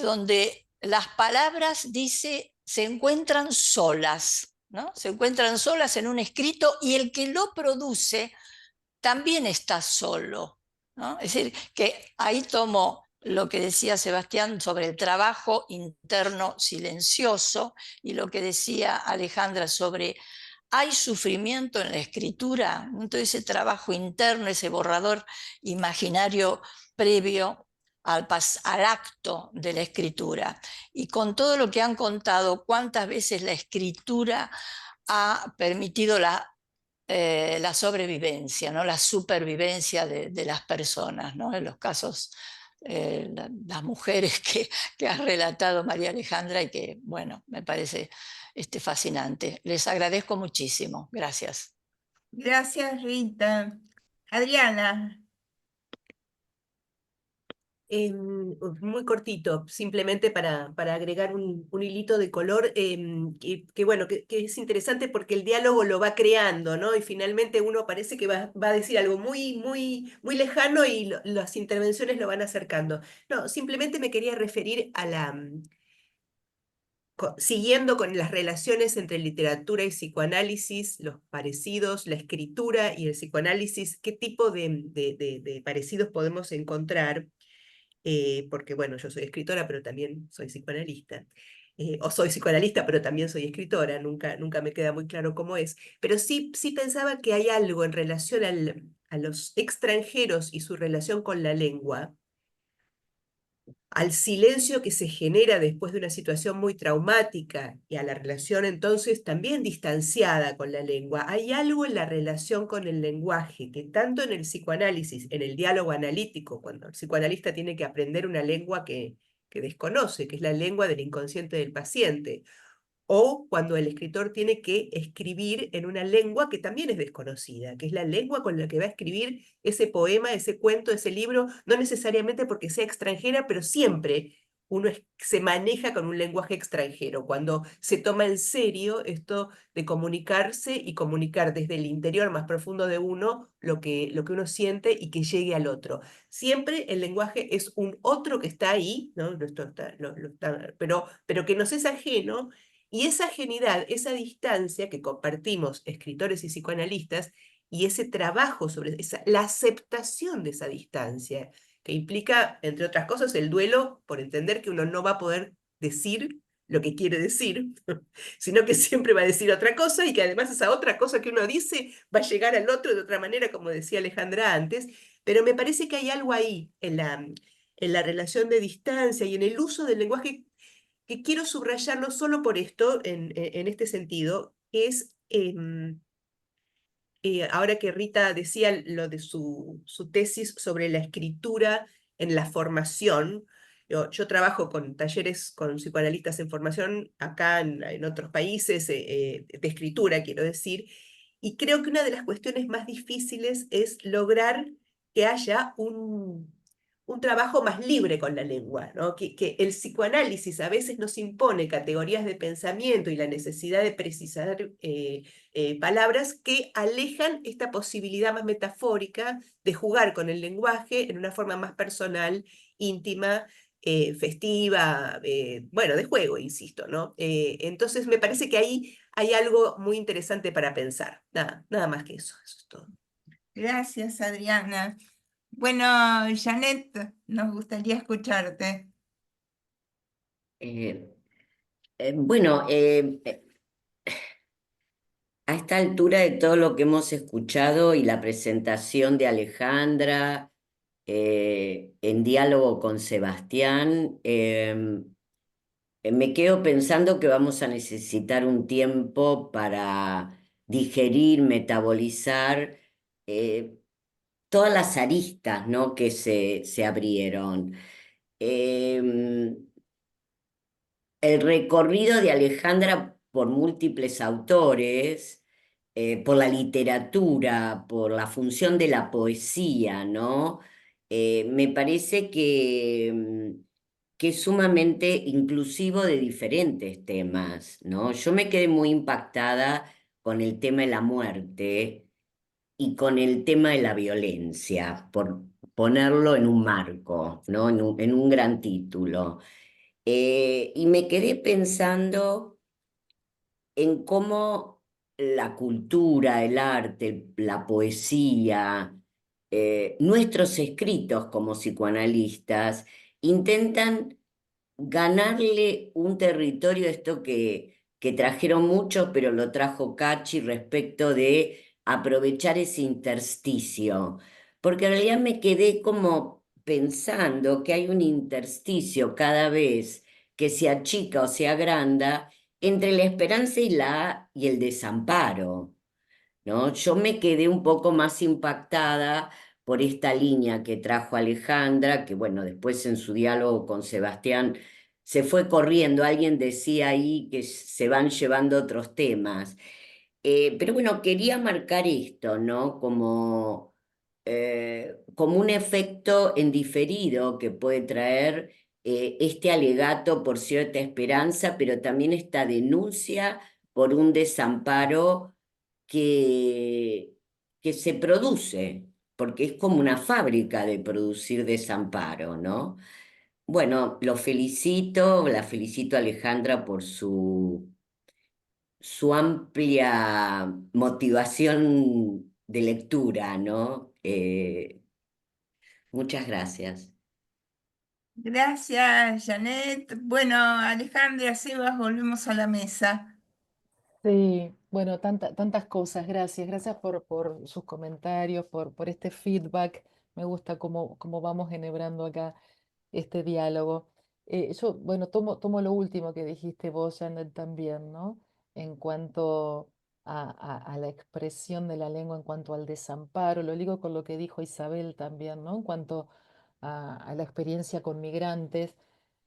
donde las palabras, dice, se encuentran solas, ¿no? Se encuentran solas en un escrito y el que lo produce también está solo, ¿no? Es decir, que ahí tomo lo que decía Sebastián sobre el trabajo interno silencioso y lo que decía Alejandra sobre hay sufrimiento en la escritura, entonces ese trabajo interno, ese borrador imaginario previo al acto de la escritura. Y con todo lo que han contado, cuántas veces la escritura ha permitido la sobrevivencia, ¿no?, la supervivencia de las personas, ¿no?, en los casos, las mujeres que ha relatado María Alejandra y que, bueno, me parece fascinante. Les agradezco muchísimo. Gracias. Gracias, Rita. Adriana. Muy cortito, simplemente para agregar un hilito de color, bueno, que es interesante porque el diálogo lo va creando, ¿no? Y finalmente uno parece que va a decir algo muy lejano y las intervenciones lo van acercando. No, simplemente me quería referir a siguiendo con las relaciones entre literatura y psicoanálisis, los parecidos, la escritura y el psicoanálisis, qué tipo de parecidos podemos encontrar. Porque bueno, yo soy escritora, pero también soy psicoanalista. O soy psicoanalista, pero también soy escritora, nunca me queda muy claro cómo es. Pero sí pensaba que hay algo en relación a los extranjeros y su relación con la lengua, al silencio que se genera después de una situación muy traumática y a la relación entonces también distanciada con la lengua. Hay algo en la relación con el lenguaje que tanto en el psicoanálisis, en el diálogo analítico, cuando el psicoanalista tiene que aprender una lengua que desconoce, que es la lengua del inconsciente del paciente, o cuando el escritor tiene que escribir en una lengua que también es desconocida, que es la lengua con la que va a escribir ese poema, ese cuento, ese libro, no necesariamente porque sea extranjera, pero siempre uno se maneja con un lenguaje extranjero, cuando se toma en serio esto de comunicarse y comunicar desde el interior más profundo de uno lo que uno siente y que llegue al otro. Siempre el lenguaje es un otro que está ahí, ¿no? Pero que nos es ajeno. Y esa ajenidad, esa distancia que compartimos escritores y psicoanalistas, y ese trabajo sobre la aceptación de esa distancia, que implica, entre otras cosas, el duelo por entender que uno no va a poder decir lo que quiere decir, sino que siempre va a decir otra cosa y que además esa otra cosa que uno dice va a llegar al otro de otra manera, como decía Alejandra antes, pero me parece que hay algo ahí en la relación de distancia y en el uso del lenguaje que quiero subrayar no solo por esto, en este sentido, que es, ahora que Rita decía lo de su tesis sobre la escritura en la formación, yo trabajo con talleres con psicoanalistas en formación acá en otros países, de escritura, quiero decir, y creo que una de las cuestiones más difíciles es lograr que haya un trabajo más libre con la lengua, ¿no? Que el psicoanálisis a veces nos impone categorías de pensamiento y la necesidad de precisar palabras que alejan esta posibilidad más metafórica de jugar con el lenguaje en una forma más personal, íntima, festiva, bueno, de juego, insisto, ¿no? Entonces me parece que ahí hay algo muy interesante para pensar. Nada más que eso es todo. Gracias, Adriana. Bueno, Janet, nos gustaría escucharte. Bueno, a esta altura de todo lo que hemos escuchado y la presentación de Alejandra en diálogo con Sebastián, me quedo pensando que vamos a necesitar un tiempo para digerir, metabolizar todas las aristas, ¿no?, que se abrieron. El recorrido de Alejandra por múltiples autores, por la literatura, por la función de la poesía, ¿no? Me parece que es sumamente inclusivo de diferentes temas, ¿no? Yo me quedé muy impactada con el tema de la muerte y con el tema de la violencia, por ponerlo en un marco, ¿no? En un gran título. Y me quedé pensando en cómo la cultura, el arte, la poesía, nuestros escritos como psicoanalistas intentan ganarle un territorio a esto que trajeron muchos, pero lo trajo Cachi respecto de aprovechar ese intersticio. Porque en realidad me quedé como pensando que hay un intersticio cada vez que se achica o se agranda entre la esperanza y el desamparo, ¿no? Yo me quedé un poco más impactada por esta línea que trajo Alejandra, que bueno, después en su diálogo con Sebastián se fue corriendo. Alguien decía ahí que se van llevando otros temas. Pero bueno, quería marcar esto, ¿no? Como un efecto en diferido que puede traer este alegato por cierta esperanza, pero también esta denuncia por un desamparo que, que se produce, porque es como una fábrica de producir desamparo, ¿no? Bueno, la felicito a Alejandra por su amplia motivación de lectura, ¿no? Muchas gracias. Gracias, Janet. Bueno, Alejandra, Sebas, volvemos a la mesa. Sí, bueno, tantas cosas, gracias por sus comentarios, por este feedback. Me gusta cómo vamos enhebrando acá este diálogo. Yo, bueno, tomo lo último que dijiste vos, Janet, también, ¿no? En cuanto a la expresión de la lengua, en cuanto al desamparo, lo ligo con lo que dijo Isabel también, ¿no? En cuanto a la experiencia con migrantes,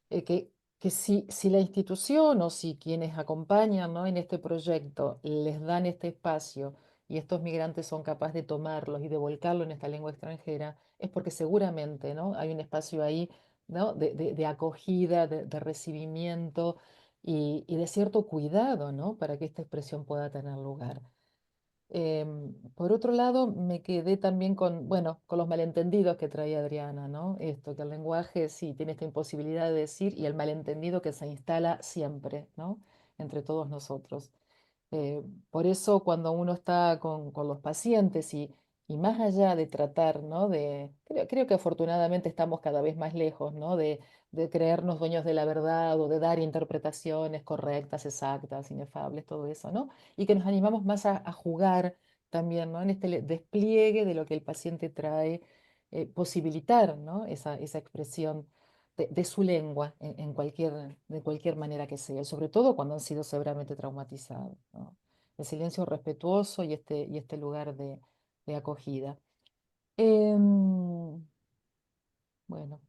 que si la institución o si quienes acompañan, ¿no?, en este proyecto les dan este espacio y estos migrantes son capaces de tomarlos y de volcarlo en esta lengua extranjera, es porque seguramente, ¿no?, hay un espacio ahí, ¿no?, de acogida, de recibimiento y de cierto cuidado, ¿no?, para que esta expresión pueda tener lugar. Por otro lado, me quedé también bueno, con los malentendidos que traía Adriana, ¿no? Esto, que el lenguaje sí tiene esta imposibilidad de decir y el malentendido que se instala siempre, ¿no?, entre todos nosotros. Por eso cuando uno está con los pacientes y más allá de tratar, ¿no?, creo que afortunadamente estamos cada vez más lejos, ¿no?, de creernos dueños de la verdad o de dar interpretaciones correctas, exactas, inefables, todo eso, ¿no? Y que nos animamos más a jugar también, ¿no?, en este despliegue de lo que el paciente trae, posibilitar, ¿no?, esa expresión de su lengua de cualquier manera que sea, y sobre todo cuando han sido severamente traumatizados, ¿no? El silencio respetuoso y este lugar de acogida. Bueno,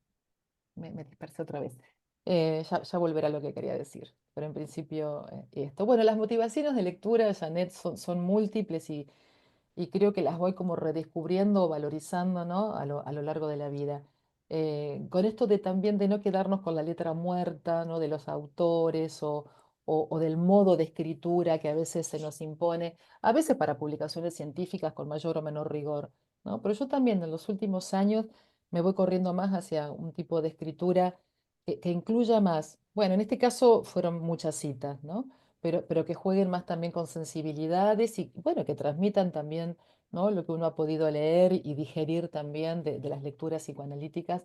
me dispersé otra vez. Ya volverá lo que quería decir, pero en principio esto. Bueno, las motivaciones de lectura, Janet, son múltiples y creo que las voy como redescubriendo o valorizando, ¿no?, a lo largo de la vida. con esto de también de no quedarnos con la letra muerta, ¿no? De los autores o del modo de escritura que a veces se nos impone, a veces para publicaciones científicas con mayor o menor rigor, ¿no? Pero yo también en los últimos años me voy corriendo más hacia un tipo de escritura que incluya más, bueno, en este caso fueron muchas citas, ¿no? Pero que jueguen más también con sensibilidades y, bueno, que transmitan también, ¿no? Lo que uno ha podido leer y digerir también de las lecturas psicoanalíticas,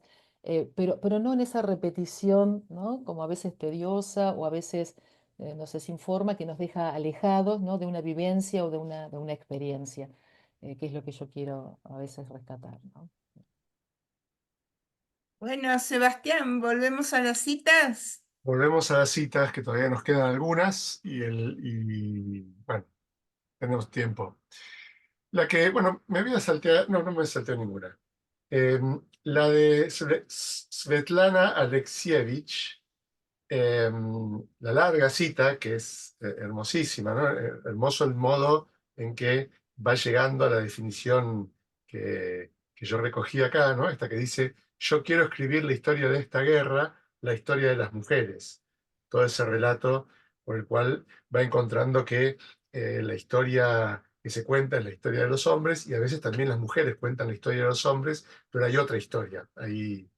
pero no en esa repetición, ¿no? Como a veces tediosa o a veces nos desinforma, que nos deja alejados, ¿no? De una vivencia o de una experiencia, que es lo que yo quiero a veces rescatar, ¿no? Bueno, Sebastián, volvemos a las citas. Volvemos a las citas, que todavía nos quedan algunas, bueno, tenemos tiempo. La que, bueno, me voy a saltear, no me salteo ninguna. La de Svetlana Alexievich, la larga cita, que es hermosísima, ¿no? Hermoso el modo en que va llegando a la definición que yo recogí acá, ¿no? Esta que dice: yo quiero escribir la historia de esta guerra, la historia de las mujeres. Todo ese relato por el cual va encontrando que la historia que se cuenta es la historia de los hombres, y a veces también las mujeres cuentan la historia de los hombres, pero hay otra historia ahí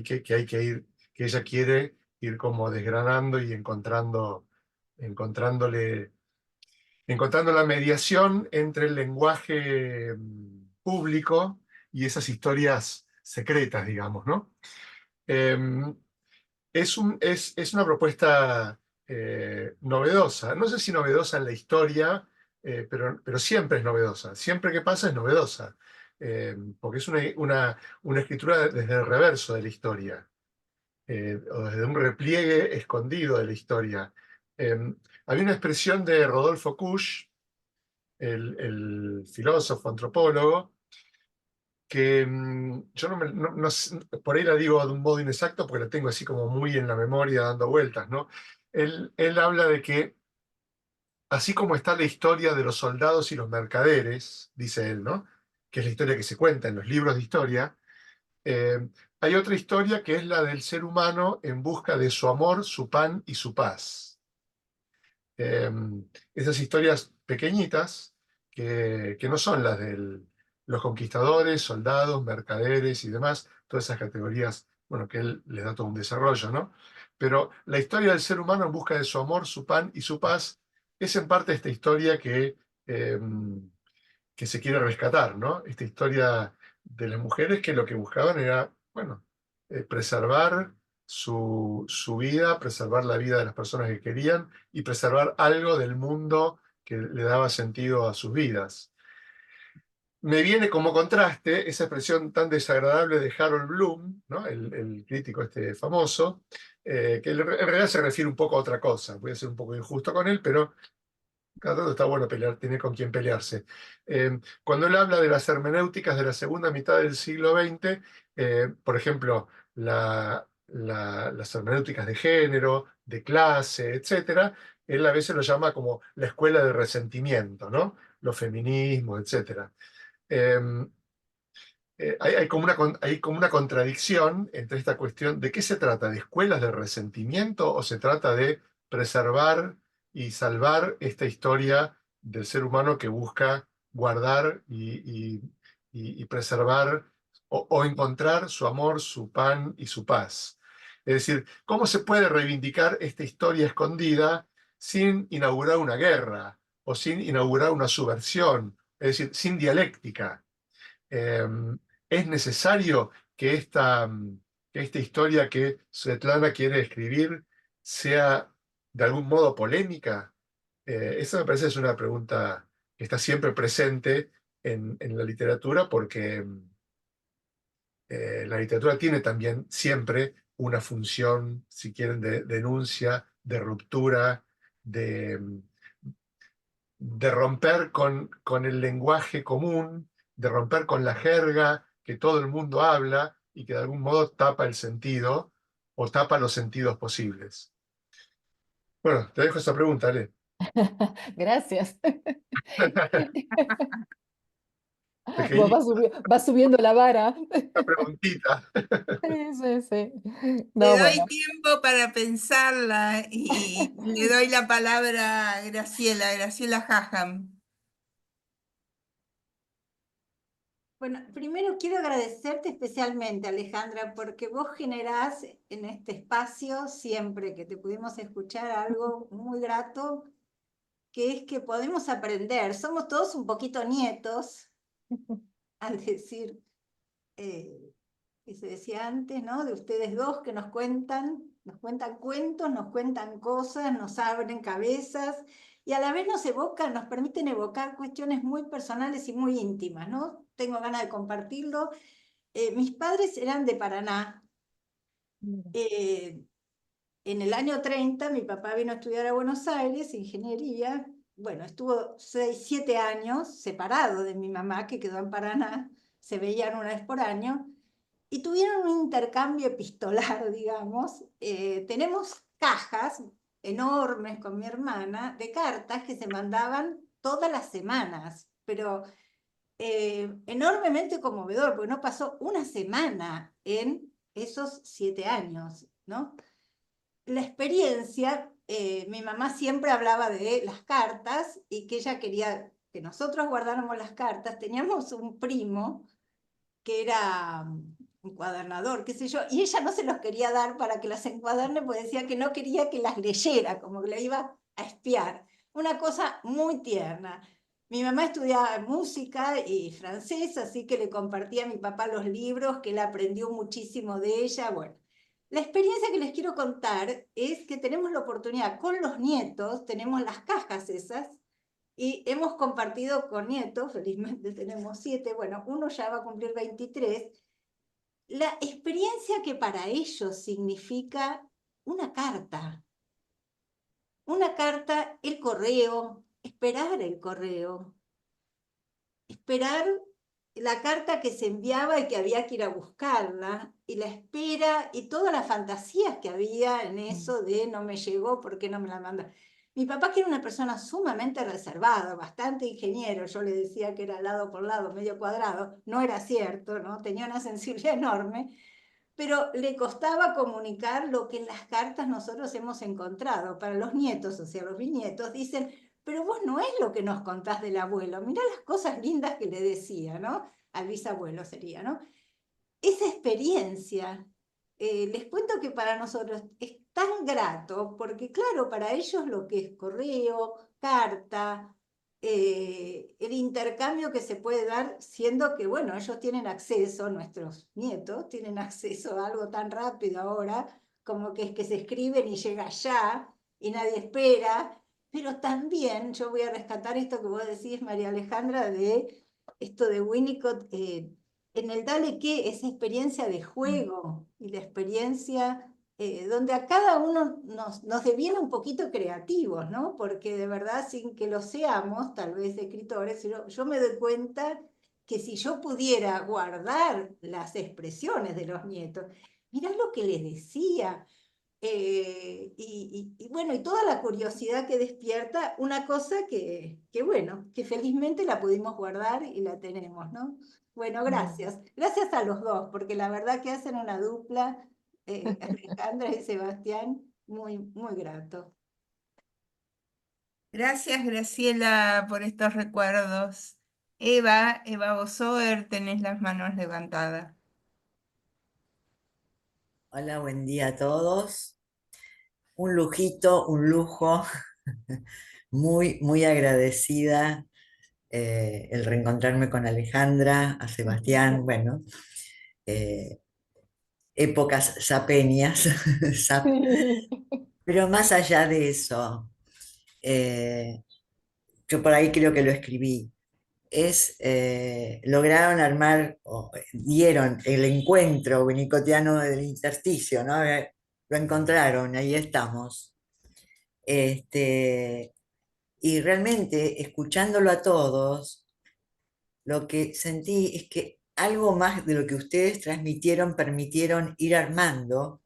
que hay que ir, que ella quiere ir como desgranando y encontrándole, encontrando la mediación entre el lenguaje público y esas historias secretas, digamos, ¿no? Es una propuesta novedosa. No sé si novedosa en la historia, pero siempre es novedosa. Siempre que pasa es novedosa. Porque es una escritura desde el reverso de la historia, o desde un repliegue escondido de la historia. Había una expresión de Rodolfo Kusch, el filósofo, antropólogo, que yo por ahí la digo de un modo inexacto porque la tengo así como muy en la memoria dando vueltas, ¿no? Él habla de que así como está la historia de los soldados y los mercaderes, dice él, ¿no? Que es la historia que se cuenta en los libros de historia, hay otra historia que es la del ser humano en busca de su amor, su pan y su paz. Esas historias pequeñitas que no son las de los conquistadores, soldados, mercaderes y demás, todas esas categorías, bueno, que él les da todo un desarrollo, ¿no? Pero la historia del ser humano en busca de su amor, su pan y su paz es en parte esta historia que se quiere rescatar, ¿no? Esta historia de las mujeres que lo que buscaban era, bueno, preservar su vida, preservar la vida de las personas que querían y preservar algo del mundo que le daba sentido a sus vidas. Me viene como contraste esa expresión tan desagradable de Harold Bloom, ¿no? El crítico este famoso, que en realidad se refiere un poco a otra cosa. Voy a ser un poco injusto con él, pero cada tanto está bueno pelear, tiene con quién pelearse. Cuando él habla de las hermenéuticas de la segunda mitad del siglo XX, por ejemplo, las hermenéuticas de género, de clase, etc., él a veces lo llama como la escuela del resentimiento, ¿no? Los feminismos, etc. Hay como una contradicción entre esta cuestión de qué se trata, de escuelas de resentimiento o se trata de preservar y salvar esta historia del ser humano que busca guardar y preservar o encontrar su amor, su pan y su paz. Es decir, ¿cómo se puede reivindicar esta historia escondida sin inaugurar una guerra o sin inaugurar una subversión? Es decir, sin dialéctica. Es necesario que esta historia que Svetlana quiere escribir sea de algún modo polémica. Esa me parece es una pregunta que está siempre presente en la literatura porque la literatura tiene también siempre una función, si quieren, de denuncia, de ruptura, de romper con el lenguaje común, de romper con la jerga que todo el mundo habla y que de algún modo tapa el sentido o tapa los sentidos posibles. Bueno, te dejo esa pregunta, Ale. Gracias. Dejé Vos ir vas subiendo la vara. una preguntita. Sí, sí, sí. Te No, doy bueno. tiempo para pensarla y le doy la palabra a Graciela Haham. Bueno, primero quiero agradecerte especialmente, Alejandra, porque vos generás en este espacio, siempre que te pudimos escuchar, algo muy grato, que es que podemos aprender. Somos todos un poquito nietos, al decir, que se decía antes, ¿no? De ustedes dos que nos cuentan cuentos, nos cuentan cosas, nos abren cabezas y a la vez nos permiten evocar cuestiones muy personales y muy íntimas, ¿no? Tengo ganas de compartirlo. Mis padres eran de Paraná. Eh, en el año 30 mi papá vino a estudiar a Buenos Aires, ingeniería. Bueno, estuvo 6, 7 años separado de mi mamá, que quedó en Paraná. Se veían una vez por año. Y tuvieron un intercambio epistolar, digamos. Tenemos cajas enormes con mi hermana de cartas que se mandaban todas las semanas, pero enormemente conmovedor, porque no pasó una semana en esos 7 años, ¿no? La experiencia, mi mamá siempre hablaba de las cartas y que ella quería que nosotros guardáramos las cartas. Teníamos un primo que era encuadernador, qué sé yo, y ella no se los quería dar para que las encuaderne, porque decía que no quería que las leyera, como que le iba a espiar. Una cosa muy tierna. Mi mamá estudiaba música y francés, así que le compartía a mi papá los libros, que él aprendió muchísimo de ella. Bueno, la experiencia que les quiero contar es que tenemos la oportunidad con los nietos, tenemos las cajas esas, y hemos compartido con nietos, felizmente tenemos 7, bueno, uno ya va a cumplir 23, la experiencia que para ellos significa una carta, el correo, esperar la carta que se enviaba y que había que ir a buscarla, y la espera y todas las fantasías que había en eso de no me llegó, ¿por qué no me la manda? Mi papá, que era una persona sumamente reservada, bastante ingeniero, yo le decía que era lado por lado, medio cuadrado, no era cierto, ¿no? Tenía una sensibilidad enorme, pero le costaba comunicar lo que en las cartas nosotros hemos encontrado. Para los nietos, o sea, los bisnietos, dicen, pero vos no es lo que nos contás del abuelo, mirá las cosas lindas que le decía, ¿no? Al bisabuelo sería, ¿no? Esa experiencia, les cuento que para nosotros es tan grato, porque claro, para ellos lo que es correo, carta, el intercambio que se puede dar, siendo que, bueno, ellos tienen acceso, nuestros nietos tienen acceso a algo tan rápido ahora, como que es que se escriben y llega ya, y nadie espera, pero también yo voy a rescatar esto que vos decís, María Alejandra, de esto de Winnicott, en el Dale Que, esa experiencia de juego y la experiencia donde a cada uno nos deviene un poquito creativos, ¿no? Porque de verdad, sin que lo seamos, tal vez escritores, yo me doy cuenta que si yo pudiera guardar las expresiones de los nietos, mirá lo que les decía, y bueno, y toda la curiosidad que despierta, una cosa bueno, que felizmente la pudimos guardar y la tenemos, ¿no? Bueno, gracias. Gracias a los dos, porque la verdad que hacen una dupla, Alejandra y Sebastián, muy, muy grato. Gracias, Graciela, por estos recuerdos. Eva Bosover, tenés las manos levantadas. Hola, buen día a todos. Un lujito, un lujo. Muy, muy agradecida el reencontrarme con Alejandra, a Sebastián, bueno, épocas sapeñas. Pero más allá de eso, yo por ahí creo que lo escribí, lograron armar, o dieron el encuentro winnicottiano del intersticio, ¿no? Lo encontraron, ahí estamos. Y realmente, escuchándolo a todos, lo que sentí es que algo más de lo que ustedes transmitieron, permitieron ir armando,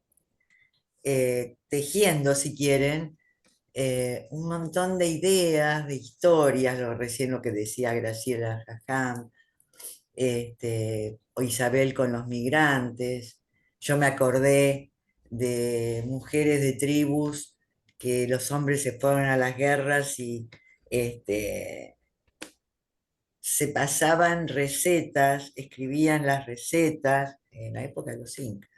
tejiendo, si quieren, un montón de ideas, de historias, recién lo que decía Graciela Jajam, o Isabel con los migrantes. Yo me acordé de mujeres de tribus que los hombres se fueron a las guerras y se pasaban recetas, escribían las recetas en la época de los incas.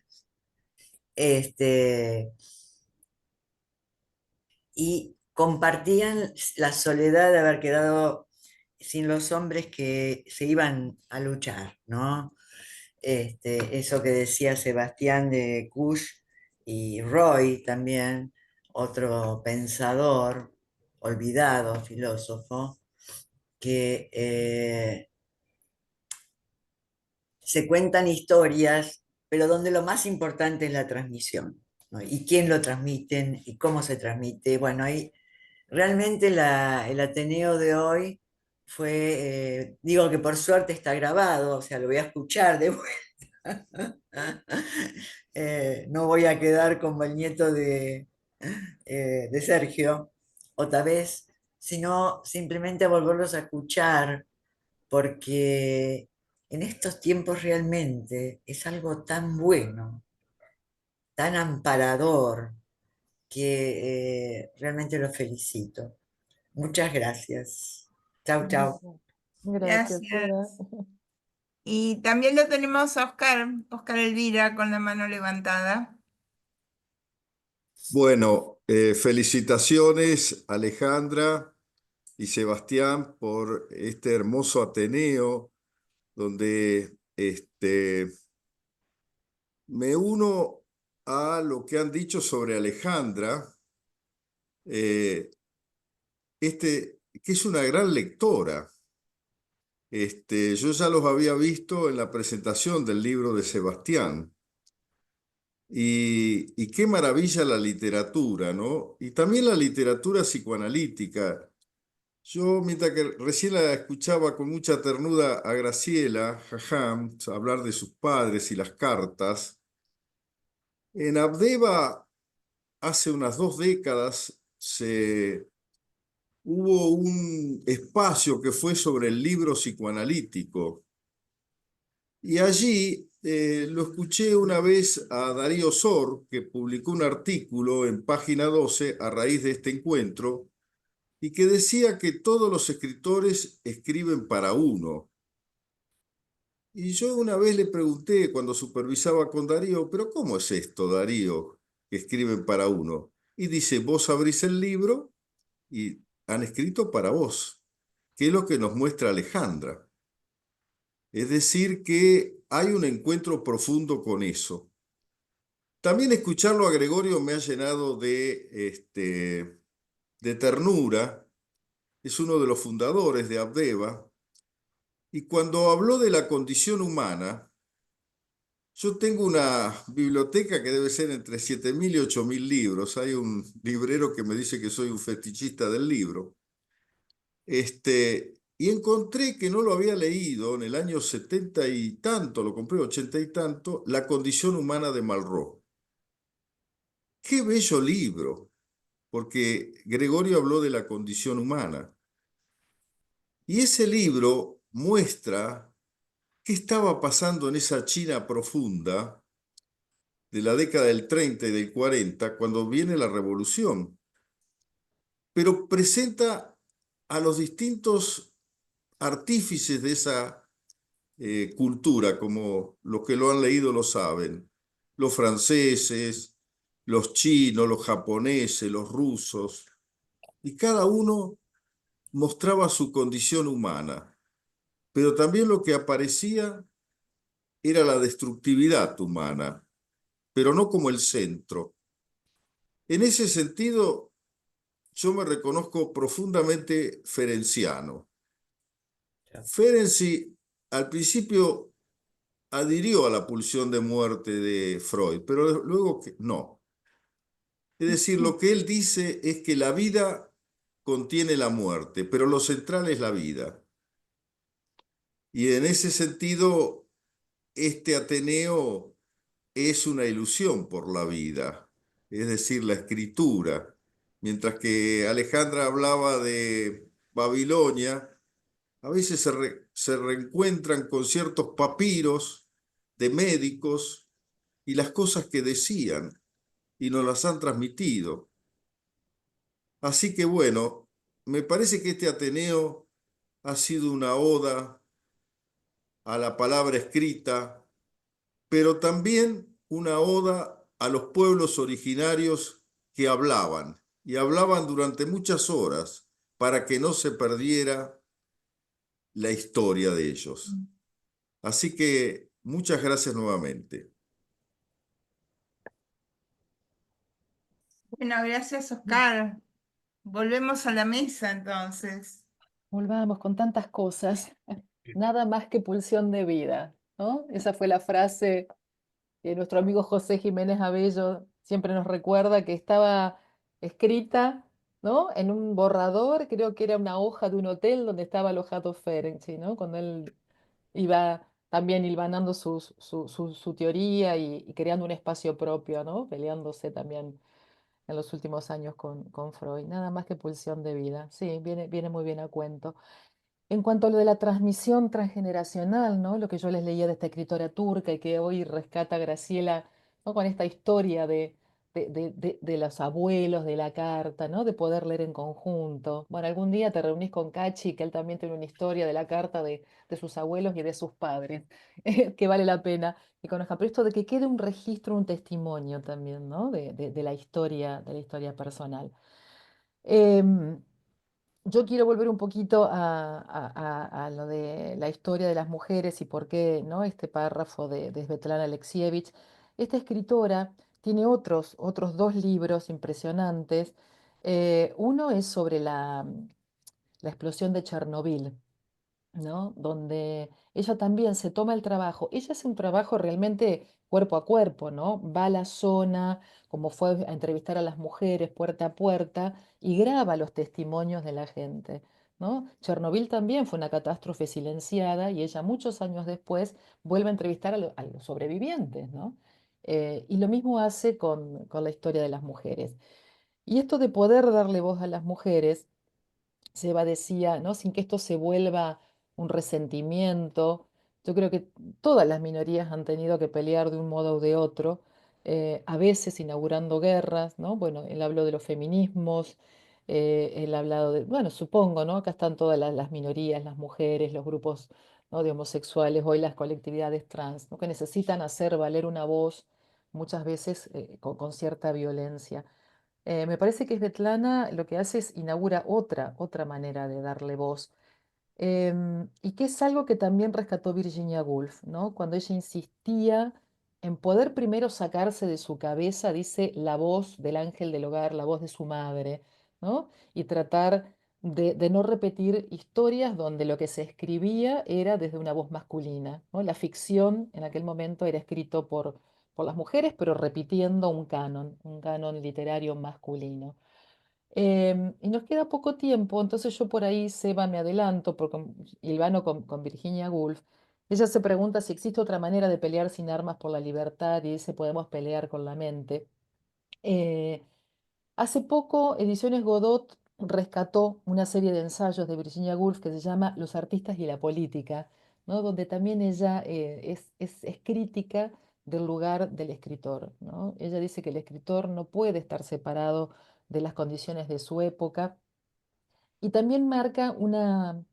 Y compartían la soledad de haber quedado sin los hombres que se iban a luchar, ¿no? Eso que decía Sebastián de Kusch y Roy también, otro pensador, olvidado, filósofo, que se cuentan historias, pero donde lo más importante es la transmisión, ¿no? Y quién lo transmiten y cómo se transmite. Bueno, ahí realmente el Ateneo de hoy fue, digo que por suerte está grabado, o sea, lo voy a escuchar de vuelta. No voy a quedar como el nieto de Sergio, otra vez, sino simplemente a volverlos a escuchar, porque en estos tiempos realmente es algo tan bueno, tan amparador, que realmente los felicito. Muchas gracias. Chau, chau. Gracias, Gracias. Seba. Y también lo tenemos a Oscar Elvira con la mano levantada. Bueno, felicitaciones Alejandra y Sebastián por este hermoso Ateneo, donde me uno a lo que han dicho sobre Alejandra, que es una gran lectora. Yo ya los había visto en la presentación del libro de Sebastián. Y qué maravilla la literatura, ¿no? Y también la literatura psicoanalítica. Yo, mientras que recién la escuchaba con mucha ternura a Graciela Jajam hablar de sus padres y las cartas, en Abdeva hace unas 2 décadas hubo un espacio que fue sobre el libro psicoanalítico. Y allí lo escuché una vez a Darío Sor, que publicó un artículo en página 12 a raíz de este encuentro, y que decía que todos los escritores escriben para uno. Y yo una vez le pregunté cuando supervisaba con Darío, ¿pero cómo es esto, Darío, que escriben para uno? Y dice, vos abrís el libro y han escrito para vos, que es lo que nos muestra Alejandra. Es decir, que hay un encuentro profundo con eso. También escucharlo a Gregorio me ha llenado de ternura. Es uno de los fundadores de Abdeva. Y cuando habló de la condición humana, yo tengo una biblioteca que debe ser entre 7.000 y 8.000 libros. Hay un librero que me dice que soy un fetichista del libro. Y encontré que no lo había leído en el año 70 y tanto, lo compré 80 y tanto, La condición humana de Malraux. Qué bello libro, porque Gregorio habló de la condición humana. Y ese libro muestra qué estaba pasando en esa China profunda de la década del 30 y del 40, cuando viene la revolución. Pero presenta a los distintos artífices de esa cultura, como los que lo han leído lo saben, los franceses, los chinos, los japoneses, los rusos, y cada uno mostraba su condición humana, pero también lo que aparecía era la destructividad humana, pero no como el centro. En ese sentido, yo me reconozco profundamente ferenciano. Ferenczi al principio adhirió a la pulsión de muerte de Freud, pero luego no. Es decir, lo que él dice es que la vida contiene la muerte, pero lo central es la vida. Y en ese sentido, este Ateneo es una ilusión por la vida, es decir, la escritura. Mientras que Alejandra hablaba de Babilonia, a veces se reencuentran con ciertos papiros de médicos y las cosas que decían y nos las han transmitido. Así que bueno, me parece que este Ateneo ha sido una oda a la palabra escrita, pero también una oda a los pueblos originarios que hablaban, y hablaban durante muchas horas para que no se perdiera la historia de ellos. Así que muchas gracias nuevamente. Bueno, gracias, Oscar. Volvemos a la mesa entonces. Volvamos con tantas cosas. Nada más que pulsión de vida, ¿no? Esa fue la frase que nuestro amigo José Jiménez Abello siempre nos recuerda, que estaba escrita, ¿no? En un borrador, creo que era una hoja de un hotel donde estaba alojado Ferenczi, ¿no? Cuando él iba también hilvanando su teoría y creando un espacio propio, ¿no? Peleándose también en los últimos años con Freud. Nada más que pulsión de vida. Sí, viene muy bien a cuento. En cuanto a lo de la transmisión transgeneracional, ¿no? Lo que yo les leía de esta escritora turca y que hoy rescata Graciela, ¿no? Con esta historia de los abuelos, de la carta, ¿no? De poder leer en conjunto. Bueno, algún día te reunís con Cachi, que él también tiene una historia de la carta de sus abuelos y de sus padres, que vale la pena que conozcan. Pero esto de que quede un registro, un testimonio también, ¿no? De la historia personal. Em, yo quiero volver un poquito a lo de la historia de las mujeres y por qué, ¿no? Este párrafo de Svetlana Alexievich. Esta escritora tiene otros dos libros impresionantes. Uno es sobre la explosión de Chernobyl, ¿no? Donde ella también se toma el trabajo. Ella hace un trabajo realmente cuerpo a cuerpo, ¿no? Va a la zona, como fue a entrevistar a las mujeres puerta a puerta y graba los testimonios de la gente, ¿no? Chernobyl también fue una catástrofe silenciada y ella muchos años después vuelve a entrevistar a los sobrevivientes, ¿no? Y lo mismo hace con la historia de las mujeres. Y esto de poder darle voz a las mujeres Seba decía, ¿no? Sin que esto se vuelva un resentimiento. Yo creo que todas las minorías han tenido que pelear de un modo u de otro, a veces inaugurando guerras, ¿no? Bueno, él habló de los feminismos, él ha hablado de, bueno, supongo, ¿no? Acá están todas las minorías, las mujeres, los grupos, ¿no? de homosexuales, hoy las colectividades trans, ¿no? Que necesitan hacer valer una voz muchas veces con cierta violencia. Me parece que Svetlana lo que hace es inaugura otra manera de darle voz, y que es algo que también rescató Virginia Woolf, ¿no? Cuando ella insistía en poder primero sacarse de su cabeza, dice, la voz del ángel del hogar, la voz de su madre, ¿no? Y tratar de no repetir historias donde lo que se escribía era desde una voz masculina, ¿no? La ficción en aquel momento era escrito por las mujeres, pero repitiendo un canon literario masculino. Y nos queda poco tiempo, entonces yo por ahí, Seba, me adelanto, porque hilvano con Virginia Woolf. Ella se pregunta si existe otra manera de pelear sin armas por la libertad y dice podemos pelear con la mente. Eh, Hace poco, Ediciones Godot rescató una serie de ensayos de Virginia Woolf que se llama Los artistas y la política, ¿no? Donde también ella es crítica del lugar del escritor, ¿no? Ella dice que el escritor no puede estar separado de las condiciones de su época y también marca una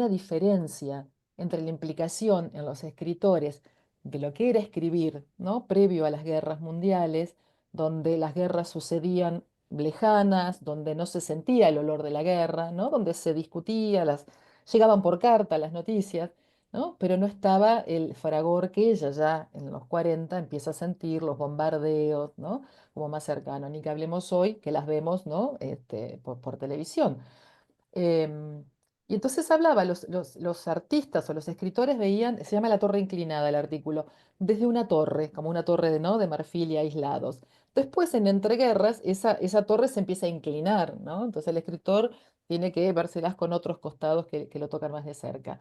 diferencia entre la implicación en los escritores de lo que era escribir, ¿no? Previo a las guerras mundiales, donde las guerras sucedían lejanas, donde no se sentía el olor de la guerra, ¿no? Donde se discutía, llegaban por carta las noticias, ¿no? Pero no estaba el fragor que ella ya en los 40 empieza a sentir, los bombardeos, ¿no? Como más cercano, ni que hablemos hoy que las vemos, ¿no? Por televisión. Em, y entonces hablaba, los artistas o los escritores veían, se llama la torre inclinada el artículo, desde una torre, como una torre ¿no? de marfil y aislados. Después, en entreguerras, esa torre se empieza a inclinar, ¿no? Entonces el escritor tiene que vérselas con otros costados que lo tocan más de cerca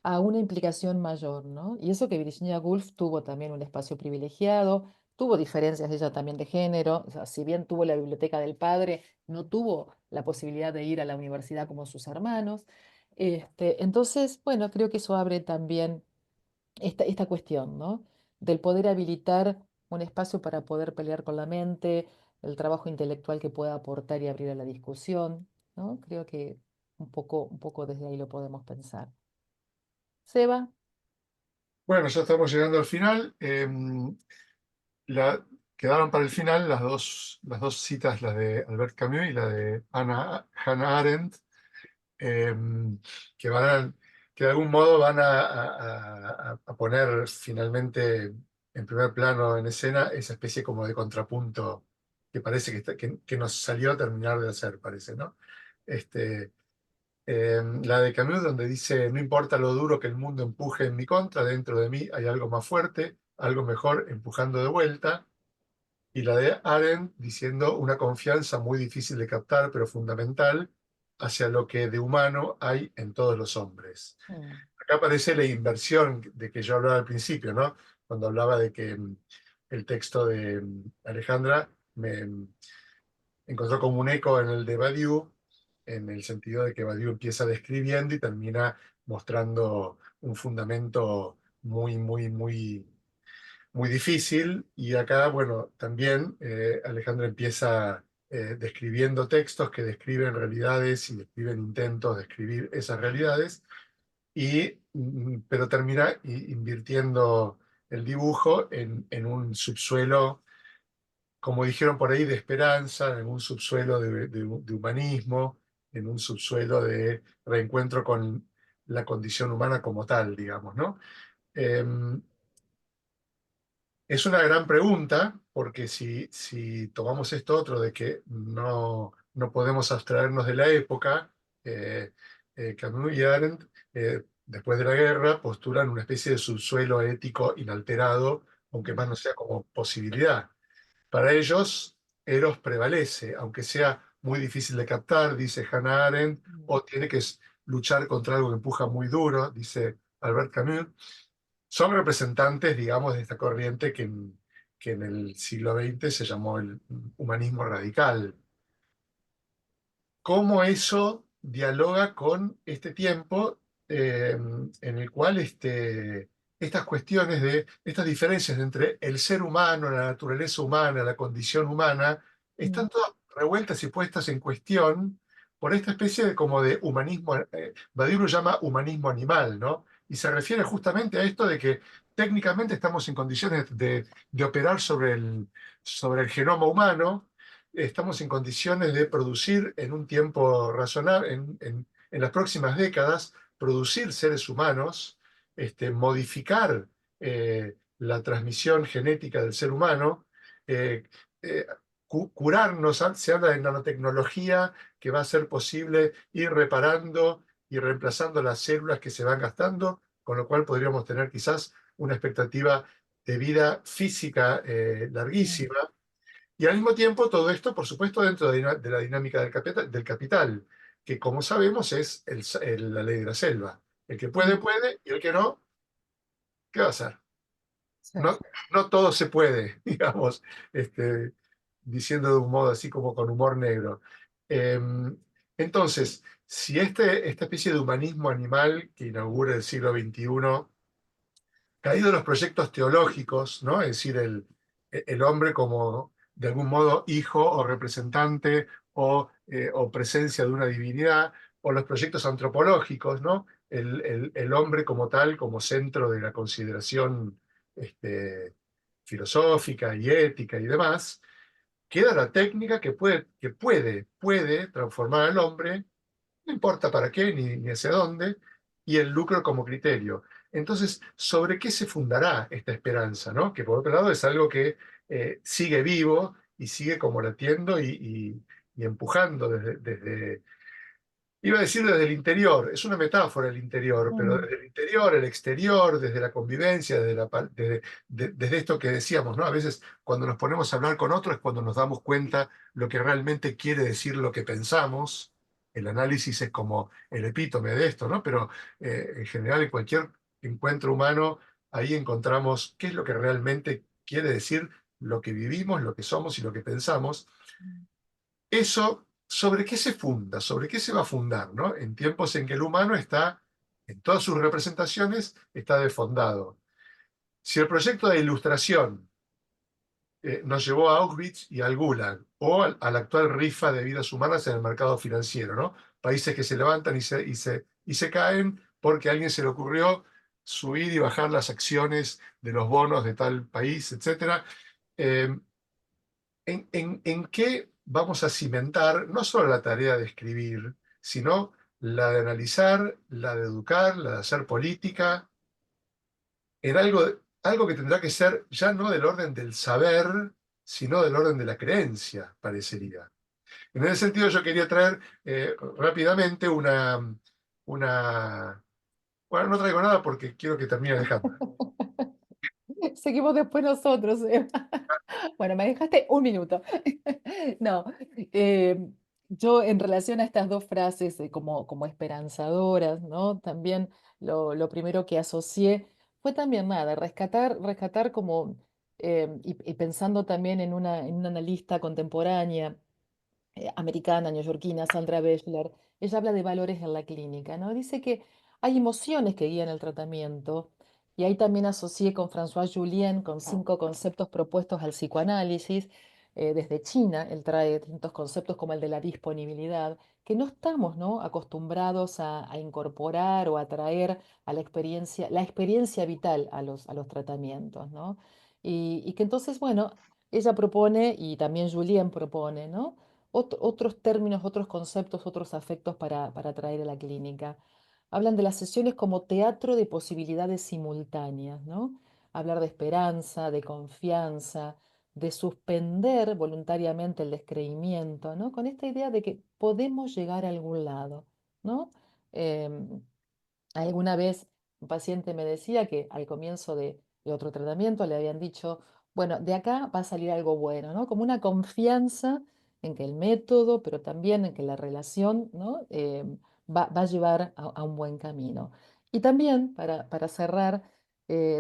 a una implicación mayor, ¿no? Y eso que Virginia Woolf tuvo también un espacio privilegiado, tuvo diferencias ella también de género, o sea, si bien tuvo la biblioteca del padre, no tuvo la posibilidad de ir a la universidad como sus hermanos. Entonces, bueno, creo que eso abre también esta cuestión, ¿no? Del poder habilitar un espacio para poder pelear con la mente, el trabajo intelectual que pueda aportar y abrir a la discusión, ¿no? Creo que un poco desde ahí lo podemos pensar. Seba. Bueno, ya estamos llegando al final. Quedaron para el final las dos citas, la de Albert Camus y la de Hannah Arendt, que que de algún modo van a poner finalmente en primer plano en escena esa especie como de contrapunto que parece que nos salió a terminar de hacer, parece, ¿no? La de Camus, donde dice: no importa lo duro que el mundo empuje en mi contra, dentro de mí hay algo más fuerte, algo mejor empujando de vuelta. Y la de Arendt diciendo: una confianza muy difícil de captar, pero fundamental, hacia lo que de humano hay en todos los hombres. Acá aparece la inversión de que yo hablaba al principio, ¿no? Cuando hablaba de que el texto de Alejandra me encontró como un eco en el de Badiou, en el sentido de que Badiou empieza describiendo y termina mostrando un fundamento muy difícil. Y acá, bueno, también Alejandra empieza describiendo textos que describen realidades y describen intentos de escribir esas realidades, pero termina invirtiendo el dibujo en un subsuelo, como dijeron por ahí, de esperanza, en un subsuelo de humanismo, en un subsuelo de reencuentro con la condición humana como tal, digamos, ¿no? Es una gran pregunta, porque si tomamos esto otro de que no podemos abstraernos de la época, Camus y Arendt, después de la guerra, postulan una especie de subsuelo ético inalterado, aunque más no sea como posibilidad. Para ellos, Eros prevalece, aunque sea muy difícil de captar, dice Hannah Arendt, o tiene que luchar contra algo que empuja muy duro, dice Albert Camus. Son representantes, digamos, de esta corriente que en el siglo XX se llamó el humanismo radical. ¿Cómo eso dialoga con este tiempo en el cual estas cuestiones estas diferencias entre el ser humano, la naturaleza humana, la condición humana, están todas revueltas y puestas en cuestión por esta especie como de humanismo? Badiou lo llama humanismo animal, ¿no? Y se refiere justamente a esto de que técnicamente estamos en condiciones de operar sobre el genoma humano. Estamos en condiciones de producir en un tiempo razonable, en las próximas décadas, producir seres humanos, modificar la transmisión genética del ser humano, eh, eh, curarnos. Se habla de nanotecnología que va a ser posible ir reparando y reemplazando las células que se van gastando, con lo cual podríamos tener quizás una expectativa de vida física larguísima. Y al mismo tiempo, todo esto, por supuesto, dentro de la dinámica del capital, que como sabemos es la ley de la selva. El que puede, puede, y el que no, ¿qué va a hacer? No todo se puede, digamos, diciendo de un modo así como con humor negro. Entonces, si esta especie de humanismo animal que inaugura el siglo XXI, caído los proyectos teológicos, ¿no? Es decir, el hombre como de algún modo hijo o representante o presencia de una divinidad, o los proyectos antropológicos, ¿no? El hombre como tal, como centro de la consideración filosófica y ética y demás. Queda la técnica que puede transformar al hombre, no importa para qué ni hacia dónde, y el lucro como criterio. Entonces, ¿sobre qué se fundará esta esperanza, ¿no? Que por otro lado es algo que sigue vivo y sigue como latiendo y empujando iba a decir desde el interior, es una metáfora el interior, pero desde el interior, el exterior, desde la convivencia, desde esto que decíamos, ¿no? A veces cuando nos ponemos a hablar con otros es cuando nos damos cuenta lo que realmente quiere decir lo que pensamos. El análisis es como el epítome de esto, ¿no? Pero en general en cualquier encuentro humano, ahí encontramos qué es lo que realmente quiere decir lo que vivimos, lo que somos y lo que pensamos. Eso ¿sobre qué se funda? ¿Sobre qué se va a fundar, ¿no? En tiempos en que el humano está, en todas sus representaciones, está desfondado. Si el proyecto de ilustración nos llevó a Auschwitz y al Gulag, o a la actual rifa de vidas humanas en el mercado financiero, ¿no? Países que se levantan y se caen porque a alguien se le ocurrió subir y bajar las acciones de los bonos de tal país, etc. ¿En qué vamos a cimentar no solo la tarea de escribir, sino la de analizar, la de educar, la de hacer política, en algo que tendrá que ser ya no del orden del saber, sino del orden de la creencia, parecería? En ese sentido, yo quería traer rápidamente una... Bueno, no traigo nada porque quiero que termine Alejandra. Seguimos después nosotros. Bueno, me dejaste un minuto. No, eh, yo en relación a estas dos frases como esperanzadoras, ¿no? También lo primero que asocié fue también nada, rescatar como, y pensando también en una analista contemporánea, americana, neoyorquina, Sandra Beschler, ella habla de valores en la clínica, ¿no? Dice que hay emociones que guían el tratamiento, y ahí también asocié con François Julien, con 5 conceptos propuestos al psicoanálisis. Desde China, él trae distintos conceptos como el de la disponibilidad, que no estamos, ¿no?, acostumbrados a incorporar o a traer a la experiencia vital a los tratamientos, ¿no? Y que entonces, bueno, ella propone, y también Julien propone, ¿no?, otros términos, otros conceptos, otros afectos para traer a la clínica. Hablan de las sesiones como teatro de posibilidades simultáneas, ¿no? Hablar de esperanza, de confianza, de suspender voluntariamente el descreimiento, ¿no? Con esta idea de que podemos llegar a algún lado, ¿no? Em, Alguna vez un paciente me decía que al comienzo de otro tratamiento le habían dicho, bueno, de acá va a salir algo bueno, ¿no? Como una confianza en que el método, pero también en que la relación, ¿no?, va a llevar a un buen camino. Y también, para cerrar,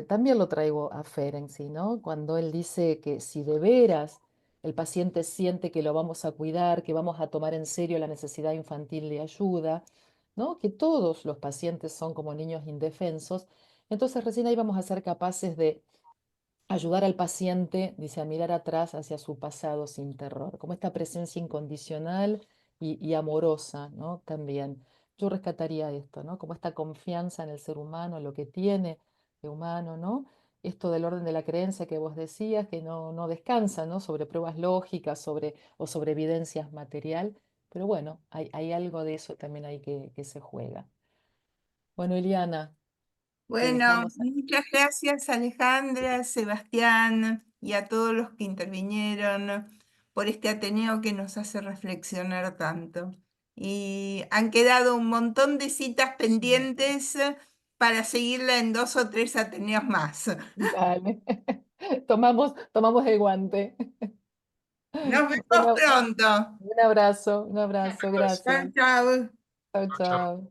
también lo traigo a Ferenczi, ¿no? Cuando él dice que si de veras el paciente siente que lo vamos a cuidar, que vamos a tomar en serio la necesidad infantil de ayuda, ¿no?, que todos los pacientes son como niños indefensos, entonces recién ahí vamos a ser capaces de ayudar al paciente, dice, a mirar atrás hacia su pasado sin terror, como esta presencia incondicional y amorosa, ¿no? También yo rescataría esto, ¿no? Como esta confianza en el ser humano, en lo que tiene de humano, ¿no? Esto del orden de la creencia que vos decías, que no descansa, ¿no?, sobre pruebas lógicas, o sobre evidencias material, pero bueno, hay algo de eso también ahí que se juega. Bueno, Eliana, te Bueno, dejamos. muchas gracias Alejandra, Sebastián y a todos los que intervinieron por este Ateneo que nos hace reflexionar tanto. Y han quedado un montón de citas pendientes para seguirla en 2 o 3 Ateneos más. Dale. Tomamos el guante. Nos vemos Bueno, pronto. un abrazo, Chao, gracias. chao. Chao, Chao, chao. chao.